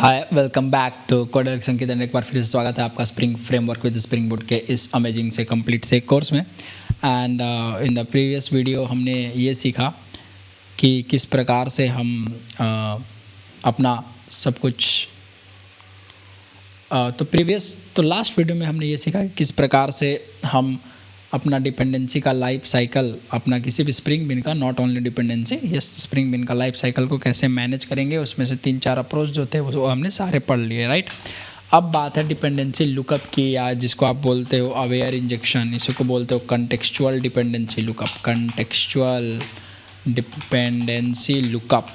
Hi welcome back to coder Sanket and एक बार फिर से स्वागत है आपका spring framework with spring boot के इस अमेजिंग से कंप्लीट से कोर्स में। And in the previous video हमने ये सीखा कि किस प्रकार से हम अपना सब कुछ तो लास्ट वीडियो में हमने ये सीखा कि किस प्रकार से हम अपना डिपेंडेंसी का लाइफ साइकिल अपना किसी भी स्प्रिंग बिन का not only dependency yes Spring bean का लाइफ साइकिल को कैसे मैनेज करेंगे। उसमें से 3-4 अप्रोच जो थे वो हमने सारे पढ़ लिए, राइट। अब बात है डिपेंडेंसी लुकअप की, या जिसको आप बोलते हो अवेयर इंजेक्शन, इसको बोलते हो contextual dependency lookup, contextual dependency lookup.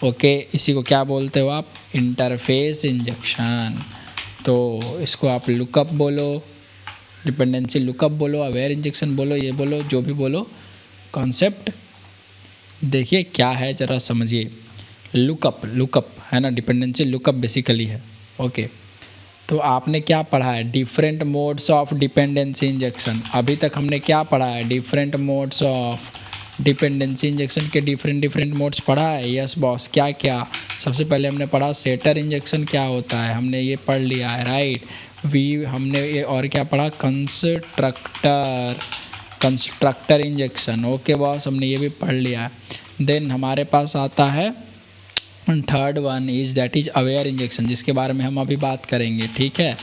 Okay, इसी को क्या बोलते हो आप? Interface injection. तो इसको आप लुकअप बोलो, डिपेंडेंसी लुकअप बोलो, अवेयर इंजेक्शन बोलो, ये बोलो, जो भी बोलो, कॉन्सेप्ट देखिए क्या है ज़रा समझिए। लुकअप है ना, डिपेंडेंसी लुकअप बेसिकली है। ओके, तो आपने क्या पढ़ा है? Different modes of dependency injection. अभी तक हमने क्या पढ़ा है? Different modes of dependency injection के डिफरेंट मोड्स पढ़ा है। यस बॉस, क्या क्या? सबसे पहले हमने पढ़ा सेटर इंजेक्शन क्या होता है, हमने ये पढ़ लिया है, राइट। हमने ये और क्या पढ़ा? Constructor injection. ओके बॉस, हमने ये भी पढ़ लिया है। देन हमारे पास आता है third one that is aware injection, जिसके बारे में हम अभी बात करेंगे, ठीक है।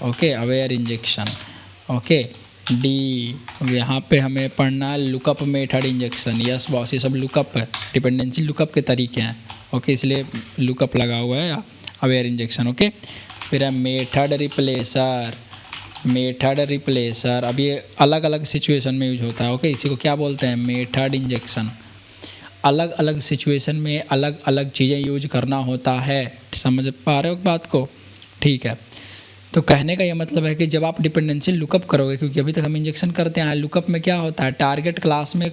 Okay, aware injection. Okay, D यहाँ पे हमें पढ़ना है lookup method injection. Yes boss, ये सब लुकअप है, डिपेंडेंसी लुकअप के तरीके हैं। ओके, इसलिए लुकअप लगा हुआ है अवेयर इंजेक्शन। ओके, फिर है मेथड रिप्लेसर। अब ये अलग अलग सिचुएशन में यूज होता है। ओके, इसी को क्या बोलते हैं? Method injection. अलग अलग सिचुएशन में अलग अलग चीज़ें यूज करना होता है। समझ पा रहे हो बात को? ठीक है, तो कहने का ये मतलब है कि जब आप डिपेंडेंसी लुकअप करोगे, क्योंकि अभी तक हम इंजेक्शन करते हैं, लुकअप में क्या होता है? टारगेट क्लास में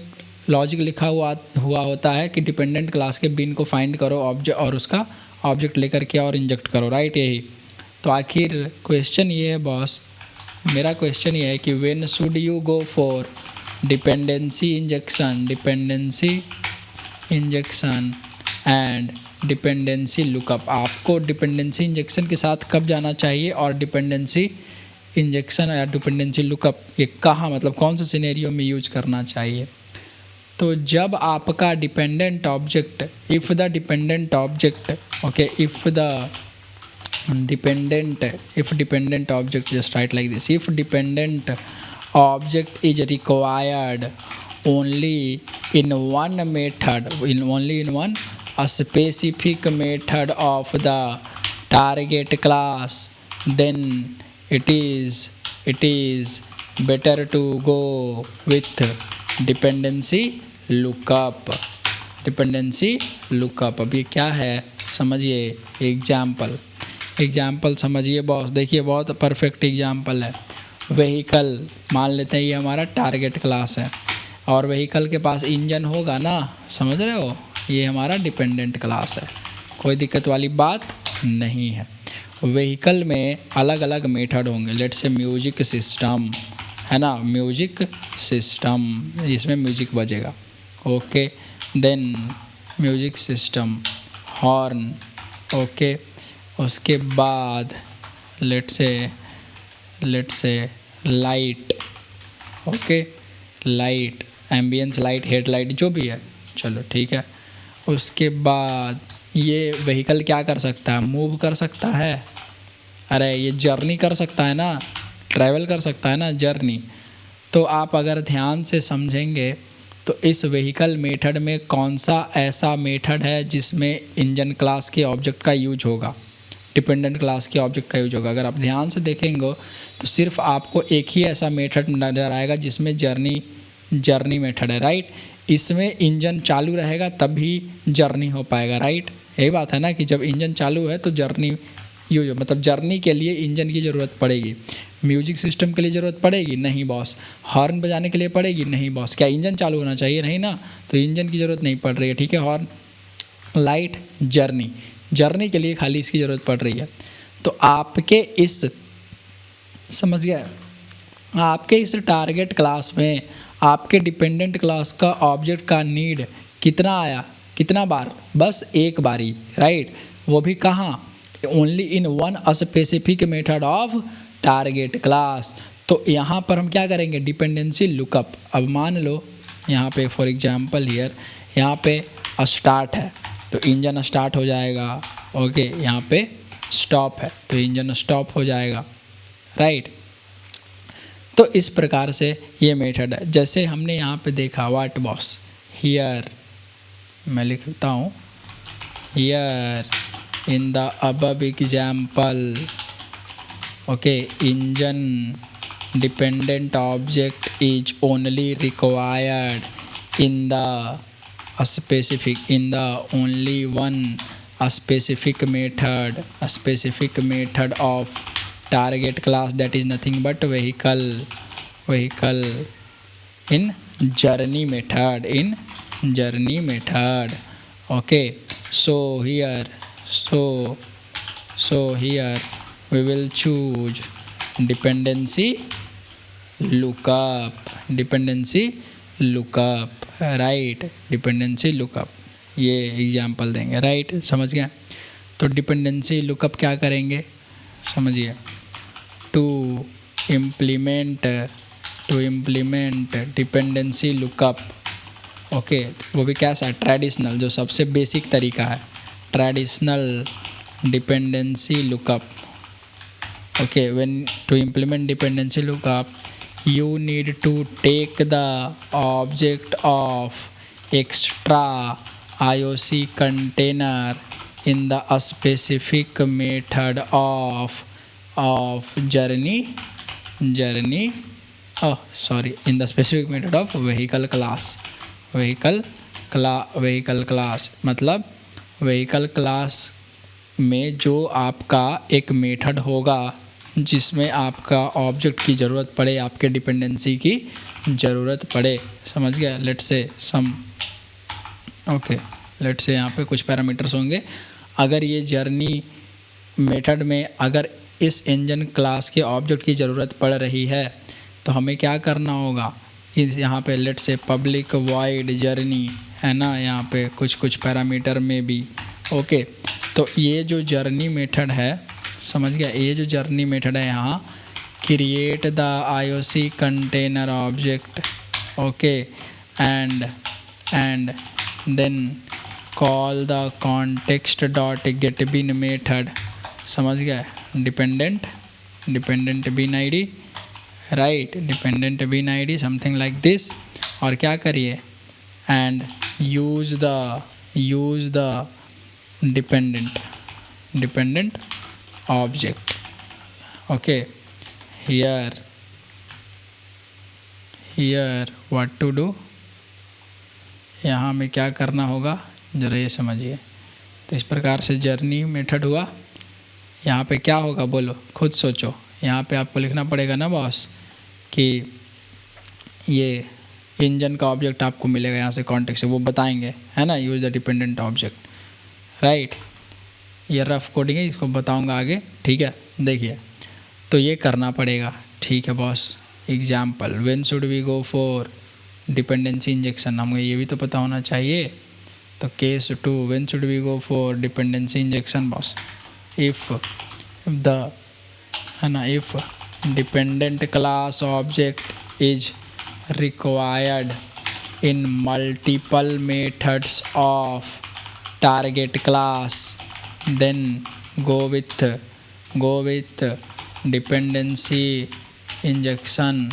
लॉजिक लिखा हुआ होता है कि डिपेंडेंट क्लास के बिन को फाइंड करो ऑब्जेक्ट और उसका ऑब्जेक्ट लेकर के और इंजेक्ट करो, राइट। यही तो आखिर क्वेश्चन ये है बॉस, मेरा क्वेश्चन ये है कि when should you go for dependency injection and dependency lookup. आपको डिपेंडेंसी इंजेक्शन के साथ कब जाना चाहिए और डिपेंडेंसी इंजेक्शन या डिपेंडेंसी लुकअप ये कहाँ, मतलब कौन से सिनेरियो में यूज करना चाहिए? तो जब आपका dependent object if the dependent object, just write like this: if dependent object is required only in one a specific method of the target class, then it is better to go with dependency lookup। अब ये क्या है समझिए। Example समझिए boss, देखिए बहुत perfect example है। Vehicle मान लेते हैं, ये हमारा टारगेट क्लास है और व्हीकल के पास इंजन होगा ना, समझ रहे हो? ये हमारा डिपेंडेंट क्लास है, कोई दिक्कत वाली बात नहीं है। व्हीकल में अलग अलग मेथड होंगे। लेट्स से म्यूजिक सिस्टम है ना, म्यूजिक सिस्टम, इसमें म्यूजिक बजेगा। Okay, then music system, horn. Okay, उसके बाद let's say light. Okay, light, ambience light, headlight, जो भी है, चलो ठीक है। उसके बाद ये व्हीकल क्या कर सकता है? मूव कर सकता है। अरे ये जर्नी कर सकता है ना, ट्रैवल कर सकता है ना, जर्नी। तो आप अगर ध्यान से समझेंगे तो इस व्हीकल मेथड में कौन सा ऐसा मेथड है जिसमें इंजन क्लास के ऑब्जेक्ट का यूज होगा, डिपेंडेंट क्लास के ऑब्जेक्ट का यूज होगा? अगर आप ध्यान से देखेंगे तो सिर्फ आपको एक ही ऐसा मेथड नज़र आएगा जिसमें जर्नी मेथड है, राइट। इसमें इंजन चालू रहेगा तभी जर्नी हो पाएगा, राइट। यही बात है ना कि जब इंजन चालू है तो जर्नी यूज, मतलब जर्नी के लिए इंजन की ज़रूरत पड़ेगी। म्यूजिक सिस्टम के लिए ज़रूरत पड़ेगी? नहीं बॉस। हॉर्न बजाने के लिए पड़ेगी? नहीं बॉस। क्या इंजन चालू होना चाहिए? नहीं ना, तो इंजन की ज़रूरत नहीं पड़ रही है, ठीक है। हॉर्न, लाइट, जर्नी के लिए खाली इसकी ज़रूरत पड़ रही है। तो आपके इस टारगेट क्लास में आपके डिपेंडेंट क्लास का ऑब्जेक्ट का नीड कितना आया? कितना बार? बस एक बारी, राइट। वो भी कहाँ? Only in one specific method of target class. तो यहाँ पर हम क्या करेंगे, डिपेंडेंसी लुकअप। अब मान लो यहाँ पे फॉर एग्जांपल हियर यहाँ पे स्टार्ट है तो इंजन स्टार्ट हो जाएगा, ओके। यहाँ पे स्टॉप है तो इंजन स्टॉप हो जाएगा, राइट। तो इस प्रकार से ये मेथड है। जैसे हमने यहाँ पे देखा व्हाट बॉस हियर, मैं लिखता हूँ here in the above example, okay, engine dependent object is only required in the specific in the only one specific method of target class, that is nothing but vehicle in journey method, okay. So here we will choose dependency lookup, right, dependency lookup, ये example देंगे, right, समझ गए। तो dependency lookup क्या करेंगे समझिए, to implement dependency lookup, okay. वो भी कैसा है, ट्रेडिशनल, जो सबसे बेसिक तरीका है, traditional dependency lookup, okay. When to implement dependency lookup you need to take the object of extra IOC container in the specific method of journey in the specific method of vehicle class मतलब vehicle class में जो आपका एक method होगा जिसमें आपका object की ज़रूरत पड़े, आपके डिपेंडेंसी की ज़रूरत पड़े, समझ गया। Let's say some, okay, let's से यहाँ पे कुछ पैरामीटर्स होंगे। अगर ये जर्नी मेथड में अगर इस इंजन क्लास के ऑब्जेक्ट की ज़रूरत पड़ रही है तो हमें क्या करना होगा, इस यहाँ पे let's say public void journey है ना, यहाँ पे कुछ पैरामीटर में भी, ओके। तो ये जो जर्नी मेथड है, समझ गया, ये जो जर्नी मेथड है यहाँ, create the IOC container object, okay, and then call the context dot get bean method, समझ गया, dependent bean ID, right, dependent bean ID something like this. और क्या करिए, and use the dependent object, okay. Here what to do, यहाँ में क्या करना होगा ज़रा ये समझिए। तो इस प्रकार से जर्नी मेथड हुआ। यहाँ पे क्या होगा बोलो, खुद सोचो। यहाँ पे आपको लिखना पड़ेगा ना बॉस कि ये इंजन का ऑब्जेक्ट आपको मिलेगा यहाँ से कॉन्टेक्स्ट से, वो बताएंगे, है ना, use the dependent object, right. ये रफ कोडिंग है, इसको बताऊंगा आगे, ठीक है। देखिए तो ये करना पड़ेगा, ठीक है boss. Example, when should we go for dependency injection, हमें ये भी तो पता होना चाहिए। तो case 2, when should we go for dependency injection boss, if dependent class object is required in multiple methods of target class, then go with dependency injection,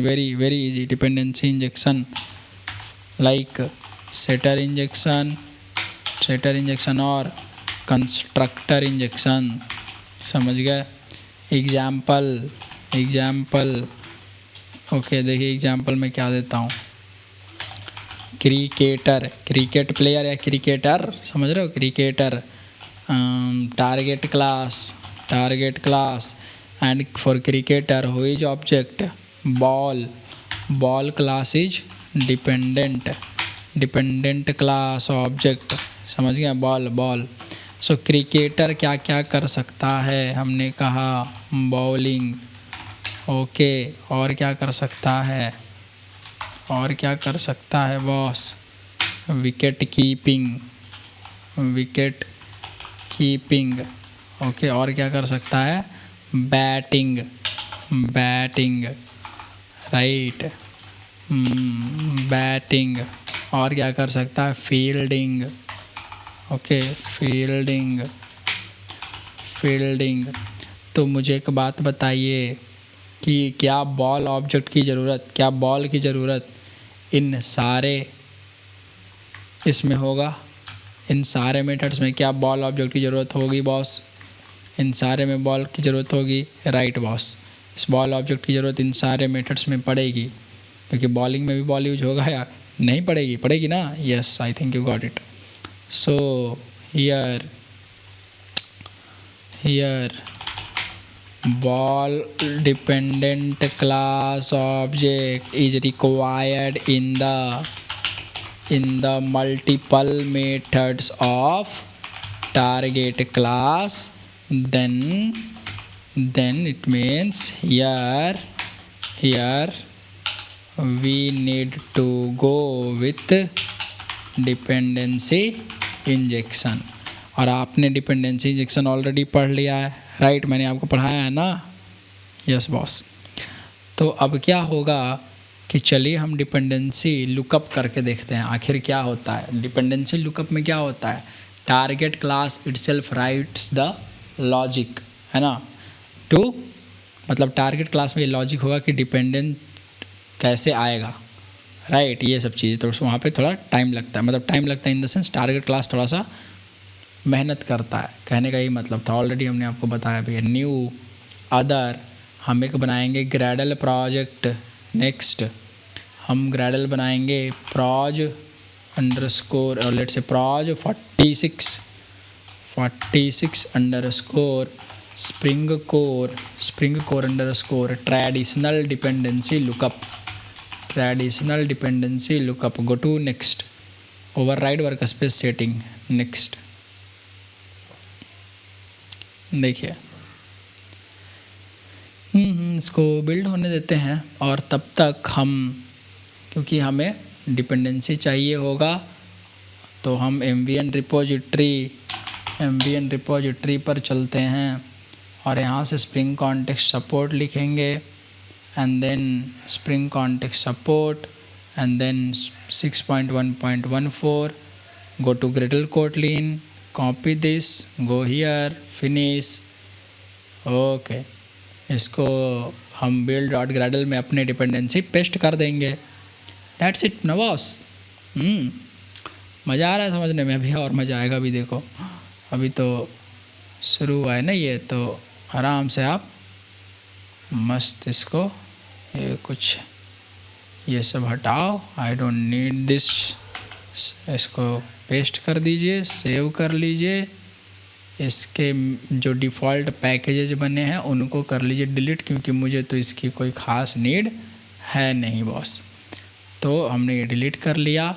very easy, dependency injection like setter injection और constructor injection, समझ गए। Example, okay, देखिए example में क्या देता हूँ, cricket player या cricketer, समझ रहे हो, cricketer, target class and for cricketer who is object ball class is dependent class object, समझ गया, बॉल। सो क्रिकेटर क्या क्या कर सकता है, हमने कहा बॉलिंग, ओके। और क्या कर सकता है बॉस, विकेट कीपिंग, ओके, और क्या कर सकता है, बैटिंग, बैटिंग, राइट, बैटिंग, और क्या कर सकता है, फील्डिंग, ओके, फील्डिंग, फील्डिंग। तो मुझे एक बात बताइए कि क्या बॉल ऑब्जेक्ट की ज़रूरत, क्या बॉल की ज़रूरत इन सारे इसमें होगा, इन सारे मेथड्स में क्या बॉल ऑब्जेक्ट की ज़रूरत होगी बॉस, इन सारे में बॉल की ज़रूरत होगी, राइट बॉस, इस बॉल ऑब्जेक्ट की ज़रूरत इन सारे मेथड्स में पड़ेगी, क्योंकि बॉलिंग में भी बॉल यूज होगा या नहीं पड़ेगी, पड़ेगी ना, yes, I think you got it. So here ball dependent class object is required in the multiple methods of target class, then it means here we need to go with dependency injection। और आपने dependency injection already पढ़ लिया है, right, मैंने आपको पढ़ाया है ना, यस बॉस। तो अब क्या होगा कि चलिए हम डिपेंडेंसी लुकअप करके देखते हैं आखिर क्या होता है। डिपेंडेंसी लुकअप में क्या होता है, target class itself rights the logic, है ना, टू, मतलब टारगेट क्लास में ये लॉजिक होगा कि डिपेंडेंट कैसे आएगा, राइट, ये सब चीज़। तो वहाँ पे थोड़ा टाइम लगता है, मतलब टाइम लगता है in the sense target class थोड़ा सा मेहनत करता है, कहने का यही मतलब था, ऑलरेडी हमने आपको बताया भैया। न्यू, अदर, हम एक बनाएंगे ग्रेडल प्रोजेक्ट, नेक्स्ट हम ग्रेडल बनाएंगे प्रॉज अंडरस्कोर, और let's say proj 46 underscore spring core underscore traditional dependency lookup, go to next, override workspace setting, next. देखिए इसको बिल्ड होने देते हैं, और तब तक हम, क्योंकि हमें डिपेंडेंसी चाहिए होगा, तो हम एमवीएन रिपोजिटरी पर चलते हैं, और यहाँ से स्प्रिंग कॉन्टेक्स्ट सपोर्ट लिखेंगे, and then spring context support, and then 6.1.14, go to Gradle Kotlin, copy this, go here, finish, okay. इसको हम बिल्ड डॉट ग्रेडल में अपने डिपेंडेंसी पेस्ट कर देंगे, दैट्स इट ना बॉस। मज़ा आ रहा है समझने में, अभी और मज़ा आएगा। अभी देखो, अभी तो शुरू हुआ है ना ये, तो आराम से आप मस्त इसको, ये कुछ ये सब हटाओ, आई डोंट नीड दिस, इसको पेस्ट कर दीजिए, सेव कर लीजिए, इसके जो डिफ़ॉल्ट पैकेजेज बने हैं उनको कर लीजिए डिलीट, क्योंकि मुझे तो इसकी कोई ख़ास नीड है नहीं बॉस। तो हमने ये डिलीट कर लिया।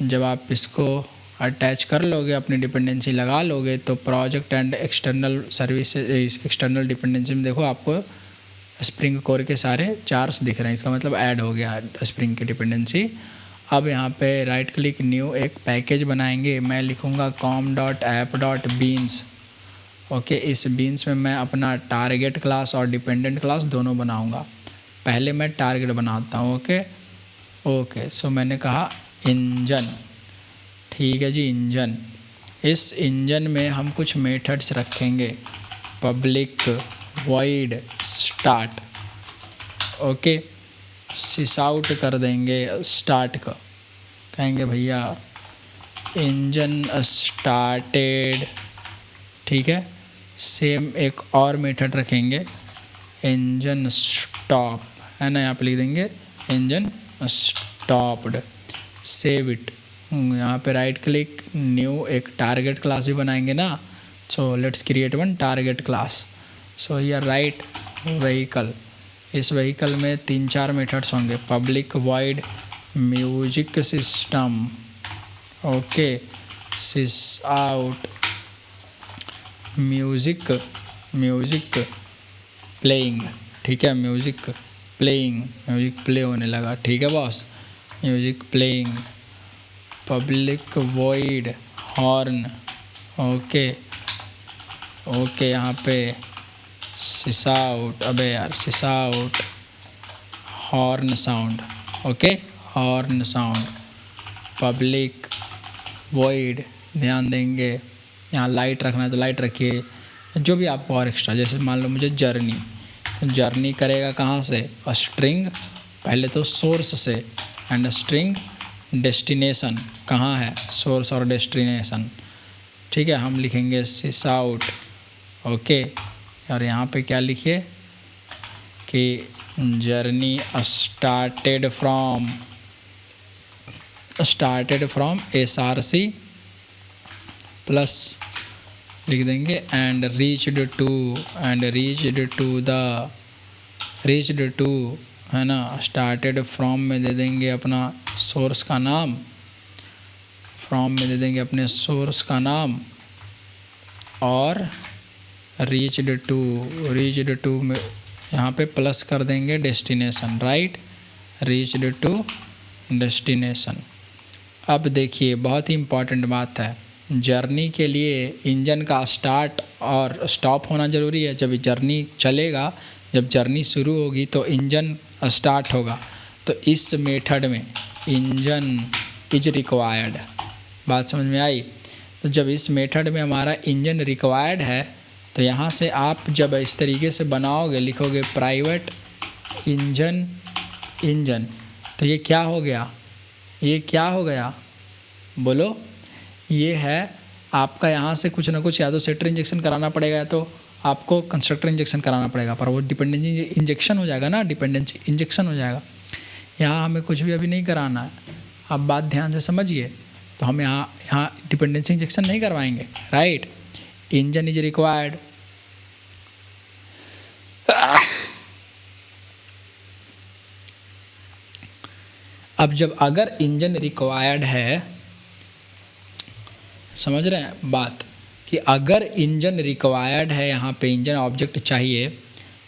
जब आप इसको अटैच कर लोगे, अपनी डिपेंडेंसी लगा लोगे, तो project and external services, external dependency में देखो आपको स्प्रिंग कोर के सारे चार्स दिख रहे हैं, इसका मतलब ऐड हो गया स्प्रिंग की डिपेंडेंसी। अब यहाँ पे राइट क्लिक, न्यू, एक पैकेज बनाएंगे, मैं लिखूँगा com.app.beans, ओके। इस बीन्स में मैं अपना टारगेट क्लास और डिपेंडेंट क्लास दोनों बनाऊँगा। पहले मैं टारगेट बनाता हूँ, ओके। सो मैंने कहा इंजन, ठीक है जी, इंजन। इस इंजन में हम कुछ मेथड्स रखेंगे, पब्लिक वॉइड स्टार्ट, ओके, सिस आउट कर देंगे स्टार्ट का, कहेंगे भैया इंजन स्टार्टेड, ठीक है। सेम एक और मेथड रखेंगे इंजन स्टॉप, है ना, यहाँ पे लिख देंगे इंजन स्टॉप्ड, सेव इट। यहाँ पे राइट क्लिक, न्यू, एक टारगेट क्लास भी बनाएंगे ना, so let's create one target class. So here right vehicle, इस व्हीकल में 3-4 मेथड्स होंगे, public void music system, okay, sysout music playing, ठीक है, म्यूजिक प्ले होने लगा, ठीक है boss, music playing, public void horn, okay, okay, यहाँ पे सिसाउट, अबे यार sysout, horn sound, okay, horn sound, public void, ध्यान देंगे। यहाँ लाइट रखना है तो लाइट रखिए, जो भी आपको और एक्स्ट्रा, जैसे मान लो मुझे जर्नी करेगा कहाँ से, स्ट्रिंग पहले तो सोर्स से, एंड स्ट्रिंग डेस्टिनेशन कहाँ है, सोर्स और डेस्टिनेशन, ठीक है। हम लिखेंगे सिस आउट, ओके। और यहाँ पे क्या लिखिए कि journey started from SRC plus लिख देंगे एंड रीच्ड टू है ना, स्टार्टेड फ्रॉम में दे देंगे अपना सोर्स का नाम, फ्रॉम में दे देंगे अपने सोर्स का नाम, और रीच्ड टू में यहाँ पे प्लस कर देंगे destination, right, reached to destination. अब देखिए बहुत ही इम्पॉर्टेंट बात है, जर्नी के लिए इंजन का स्टार्ट और स्टॉप होना ज़रूरी है। जब जर्नी चलेगा, जब जर्नी शुरू होगी तो इंजन स्टार्ट होगा, तो इस मेथड में इंजन इज रिक्वायर्ड, बात समझ में आई। तो जब इस मेथड में हमारा इंजन रिक्वायर्ड है, तो यहाँ से आप जब इस तरीके से बनाओगे, लिखोगे प्राइवेट इंजन, तो ये क्या हो गया, बोलो, ये है आपका, यहाँ से कुछ ना कुछ या तो सेटर इंजेक्शन कराना पड़ेगा या तो आपको कंस्ट्रक्टर इंजेक्शन कराना पड़ेगा, पर वो डिपेंडेंसी इंजेक्शन हो जाएगा ना, डिपेंडेंसी इंजेक्शन हो जाएगा। यहाँ हमें कुछ भी अभी नहीं कराना है, आप बात ध्यान से समझिए। तो हम यहाँ डिपेंडेंसी इंजेक्शन नहीं करवाएंगे, राइट। इंजन इज रिक्वायर्ड, अब जब अगर इंजन रिक्वायर्ड है, समझ रहे हैं बात, कि अगर इंजन रिक्वायर्ड है, यहाँ पे इंजन ऑब्जेक्ट चाहिए,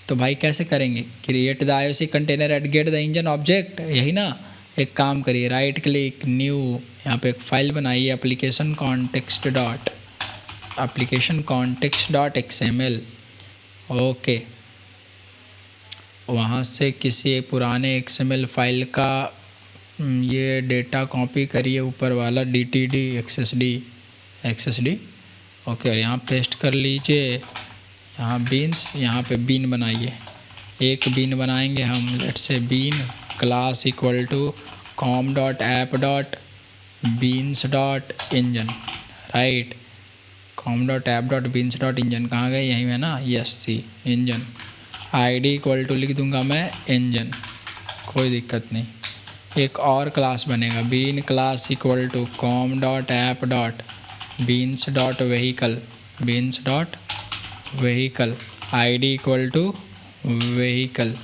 तो भाई कैसे करेंगे, create the IOC container at get the engine object, यही ना। एक काम करिए, राइट क्लिक न्यू, यहाँ पे एक फाइल बनाइए application context dot XML, okay. वहाँ से किसी पुराने XML फाइल का ये डेटा कॉपी करिए, ऊपर वाला DTD XSD, ओके। और यहाँ पेस्ट कर लीजिए, यहाँ बीन्स, यहाँ पे बीन बनाइए, एक बीन बनाएंगे हम, let's say bean class equal to com.app.beans.engine, right, com.app.beans.engine कहाँ गए, यहीं में ना, yes see engine, ID equal to लिख दूंगा मैं इंजन, कोई दिक्कत नहीं। एक और क्लास बनेगा, bean class equal to com.app.beans.vehicle, ID equal to vehicle,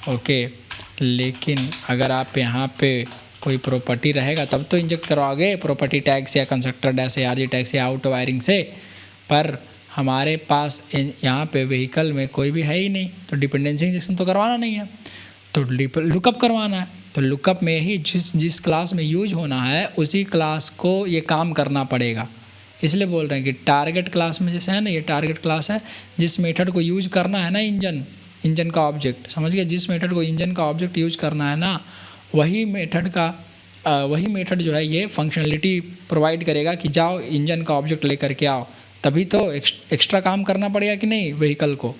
okay. लेकिन अगर आप यहाँ पे कोई प्रॉपर्टी रहेगा तब तो इंजेक्ट करवाओगे, प्रॉपर्टी टैग से या कंस्ट्रक्टर डैश से ARG टैग से, आउट वायरिंग से, पर हमारे पास यहाँ पे व्हीकल में कोई भी है ही नहीं, तो डिपेंडेंसी इंजेक्शन तो करवाना नहीं है, तो लुकअप करवाना है। तो लुकअप में ही जिस क्लास में यूज होना है उसी क्लास को ये काम करना पड़ेगा, इसलिए बोल रहे हैं कि टारगेट क्लास में जैसे है ना, ये टारगेट क्लास है, जिस मेथड को यूज करना है ना इंजन का ऑब्जेक्ट, समझ गए, जिस मेथड को इंजन का ऑब्जेक्ट यूज करना है ना, वही मेथड जो है ये फंक्शनलिटी प्रोवाइड करेगा कि जाओ इंजन का ऑब्जेक्ट लेकर के आओ, तभी तो एक्स्ट्रा काम करना पड़ेगा कि नहीं व्हीकल को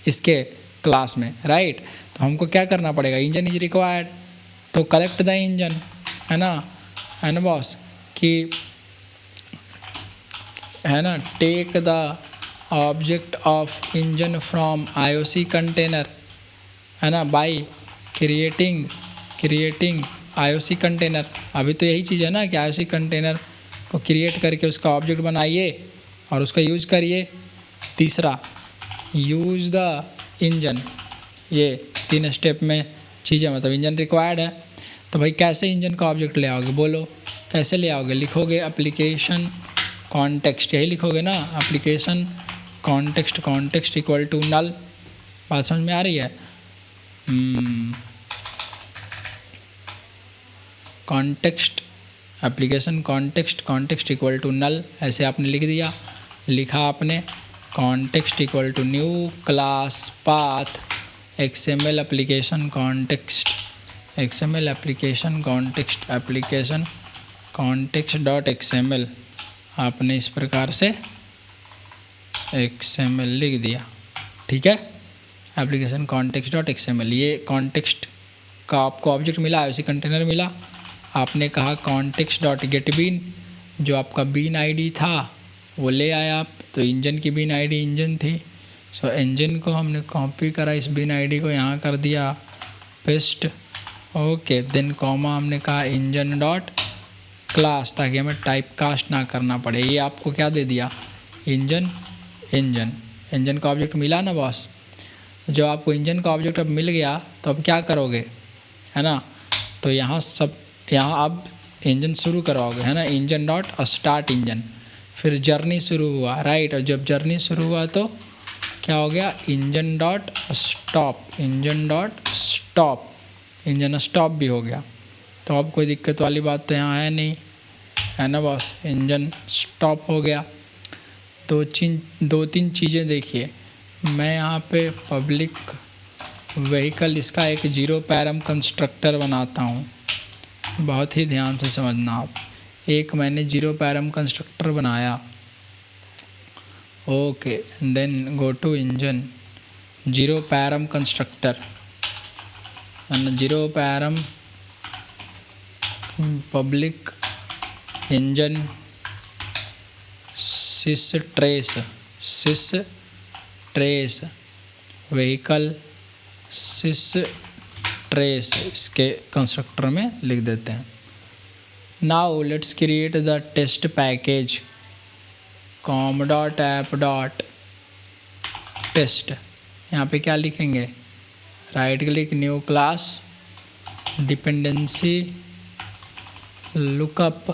इसके क्लास में, राइट। तो हमको क्या करना पड़ेगा, इंजन इज रिक्वायर्ड, तो कलेक्ट द इंजन, है ना बॉस, कि है ना, take the object of engine from IOC container, है ना, बाय क्रिएटिंग IOC कंटेनर। अभी तो यही चीज़ है ना कि IOC कंटेनर को क्रिएट करके उसका ऑब्जेक्ट बनाइए और उसका यूज करिए। तीसरा, यूज़ द इंजन, ये 3 स्टेप में चीज़ें, मतलब इंजन रिक्वायर्ड है, तो भाई कैसे इंजन का ऑब्जेक्ट ले आओगे, बोलो कैसे ले आओगे, लिखोगे एप्लीकेशन कॉन्टेक्स्ट, यही लिखोगे ना, application context equal to null, बात समझ में आ रही है, context, application context equal to null, ऐसे आपने लिख दिया, लिखा आपने, context equal to new class path XML application context, XML application context, application context dot XML आपने इस प्रकार से XML लिख दिया, ठीक है। एप्लीकेशन कॉन्टेक्स्ट डॉट XML, ये कॉन्टेक्स्ट का आपको ऑब्जेक्ट मिला, IOC कंटेनर मिला। आपने कहा कॉन्टेक्स्ट डॉट गेट बीन, जो आपका बीन आईडी था वो ले आया आप, तो इंजन की बीन आईडी इंजन थी, सो इंजन को हमने कॉपी करा, इस बीन आईडी को यहाँ कर दिया पेस्ट, ओके। देन कॉमा हमने कहा इंजन डॉट क्लास, ताकि हमें टाइप कास्ट ना करना पड़े। ये आपको क्या दे दिया, इंजन, इंजन का ऑब्जेक्ट मिला ना बॉस। जब आपको इंजन का ऑब्जेक्ट अब मिल गया तो अब क्या करोगे, है ना, तो यहाँ अब इंजन शुरू कराओगे, है ना, इंजन डॉट स्टार्ट इंजन, फिर जर्नी शुरू हुआ, राइट। और जब जर्नी शुरू हुआ तो क्या हो गया, engine dot stop, engine dot stop, engine stop भी हो गया। तो अब कोई दिक्कत वाली बात तो यहाँ है नहीं, है ना बॉस, इंजन स्टॉप हो गया। दो तीन चीज़ें देखिए, मैं यहाँ पे पब्लिक व्हीकल इसका एक जीरो पैरम कंस्ट्रक्टर बनाता हूँ, बहुत ही ध्यान से समझना आप। एक मैंने जीरो पैरम कंस्ट्रक्टर बनाया, okay. Then go to engine, zero param constructor, zero param public engine sys trace vehicle sys trace, इसके कंस्ट्रक्टर में लिख देते हैं। Now let's create the test package com dot app dot test. यहाँ पे क्या लिखेंगे, right click new class, dependency lookup,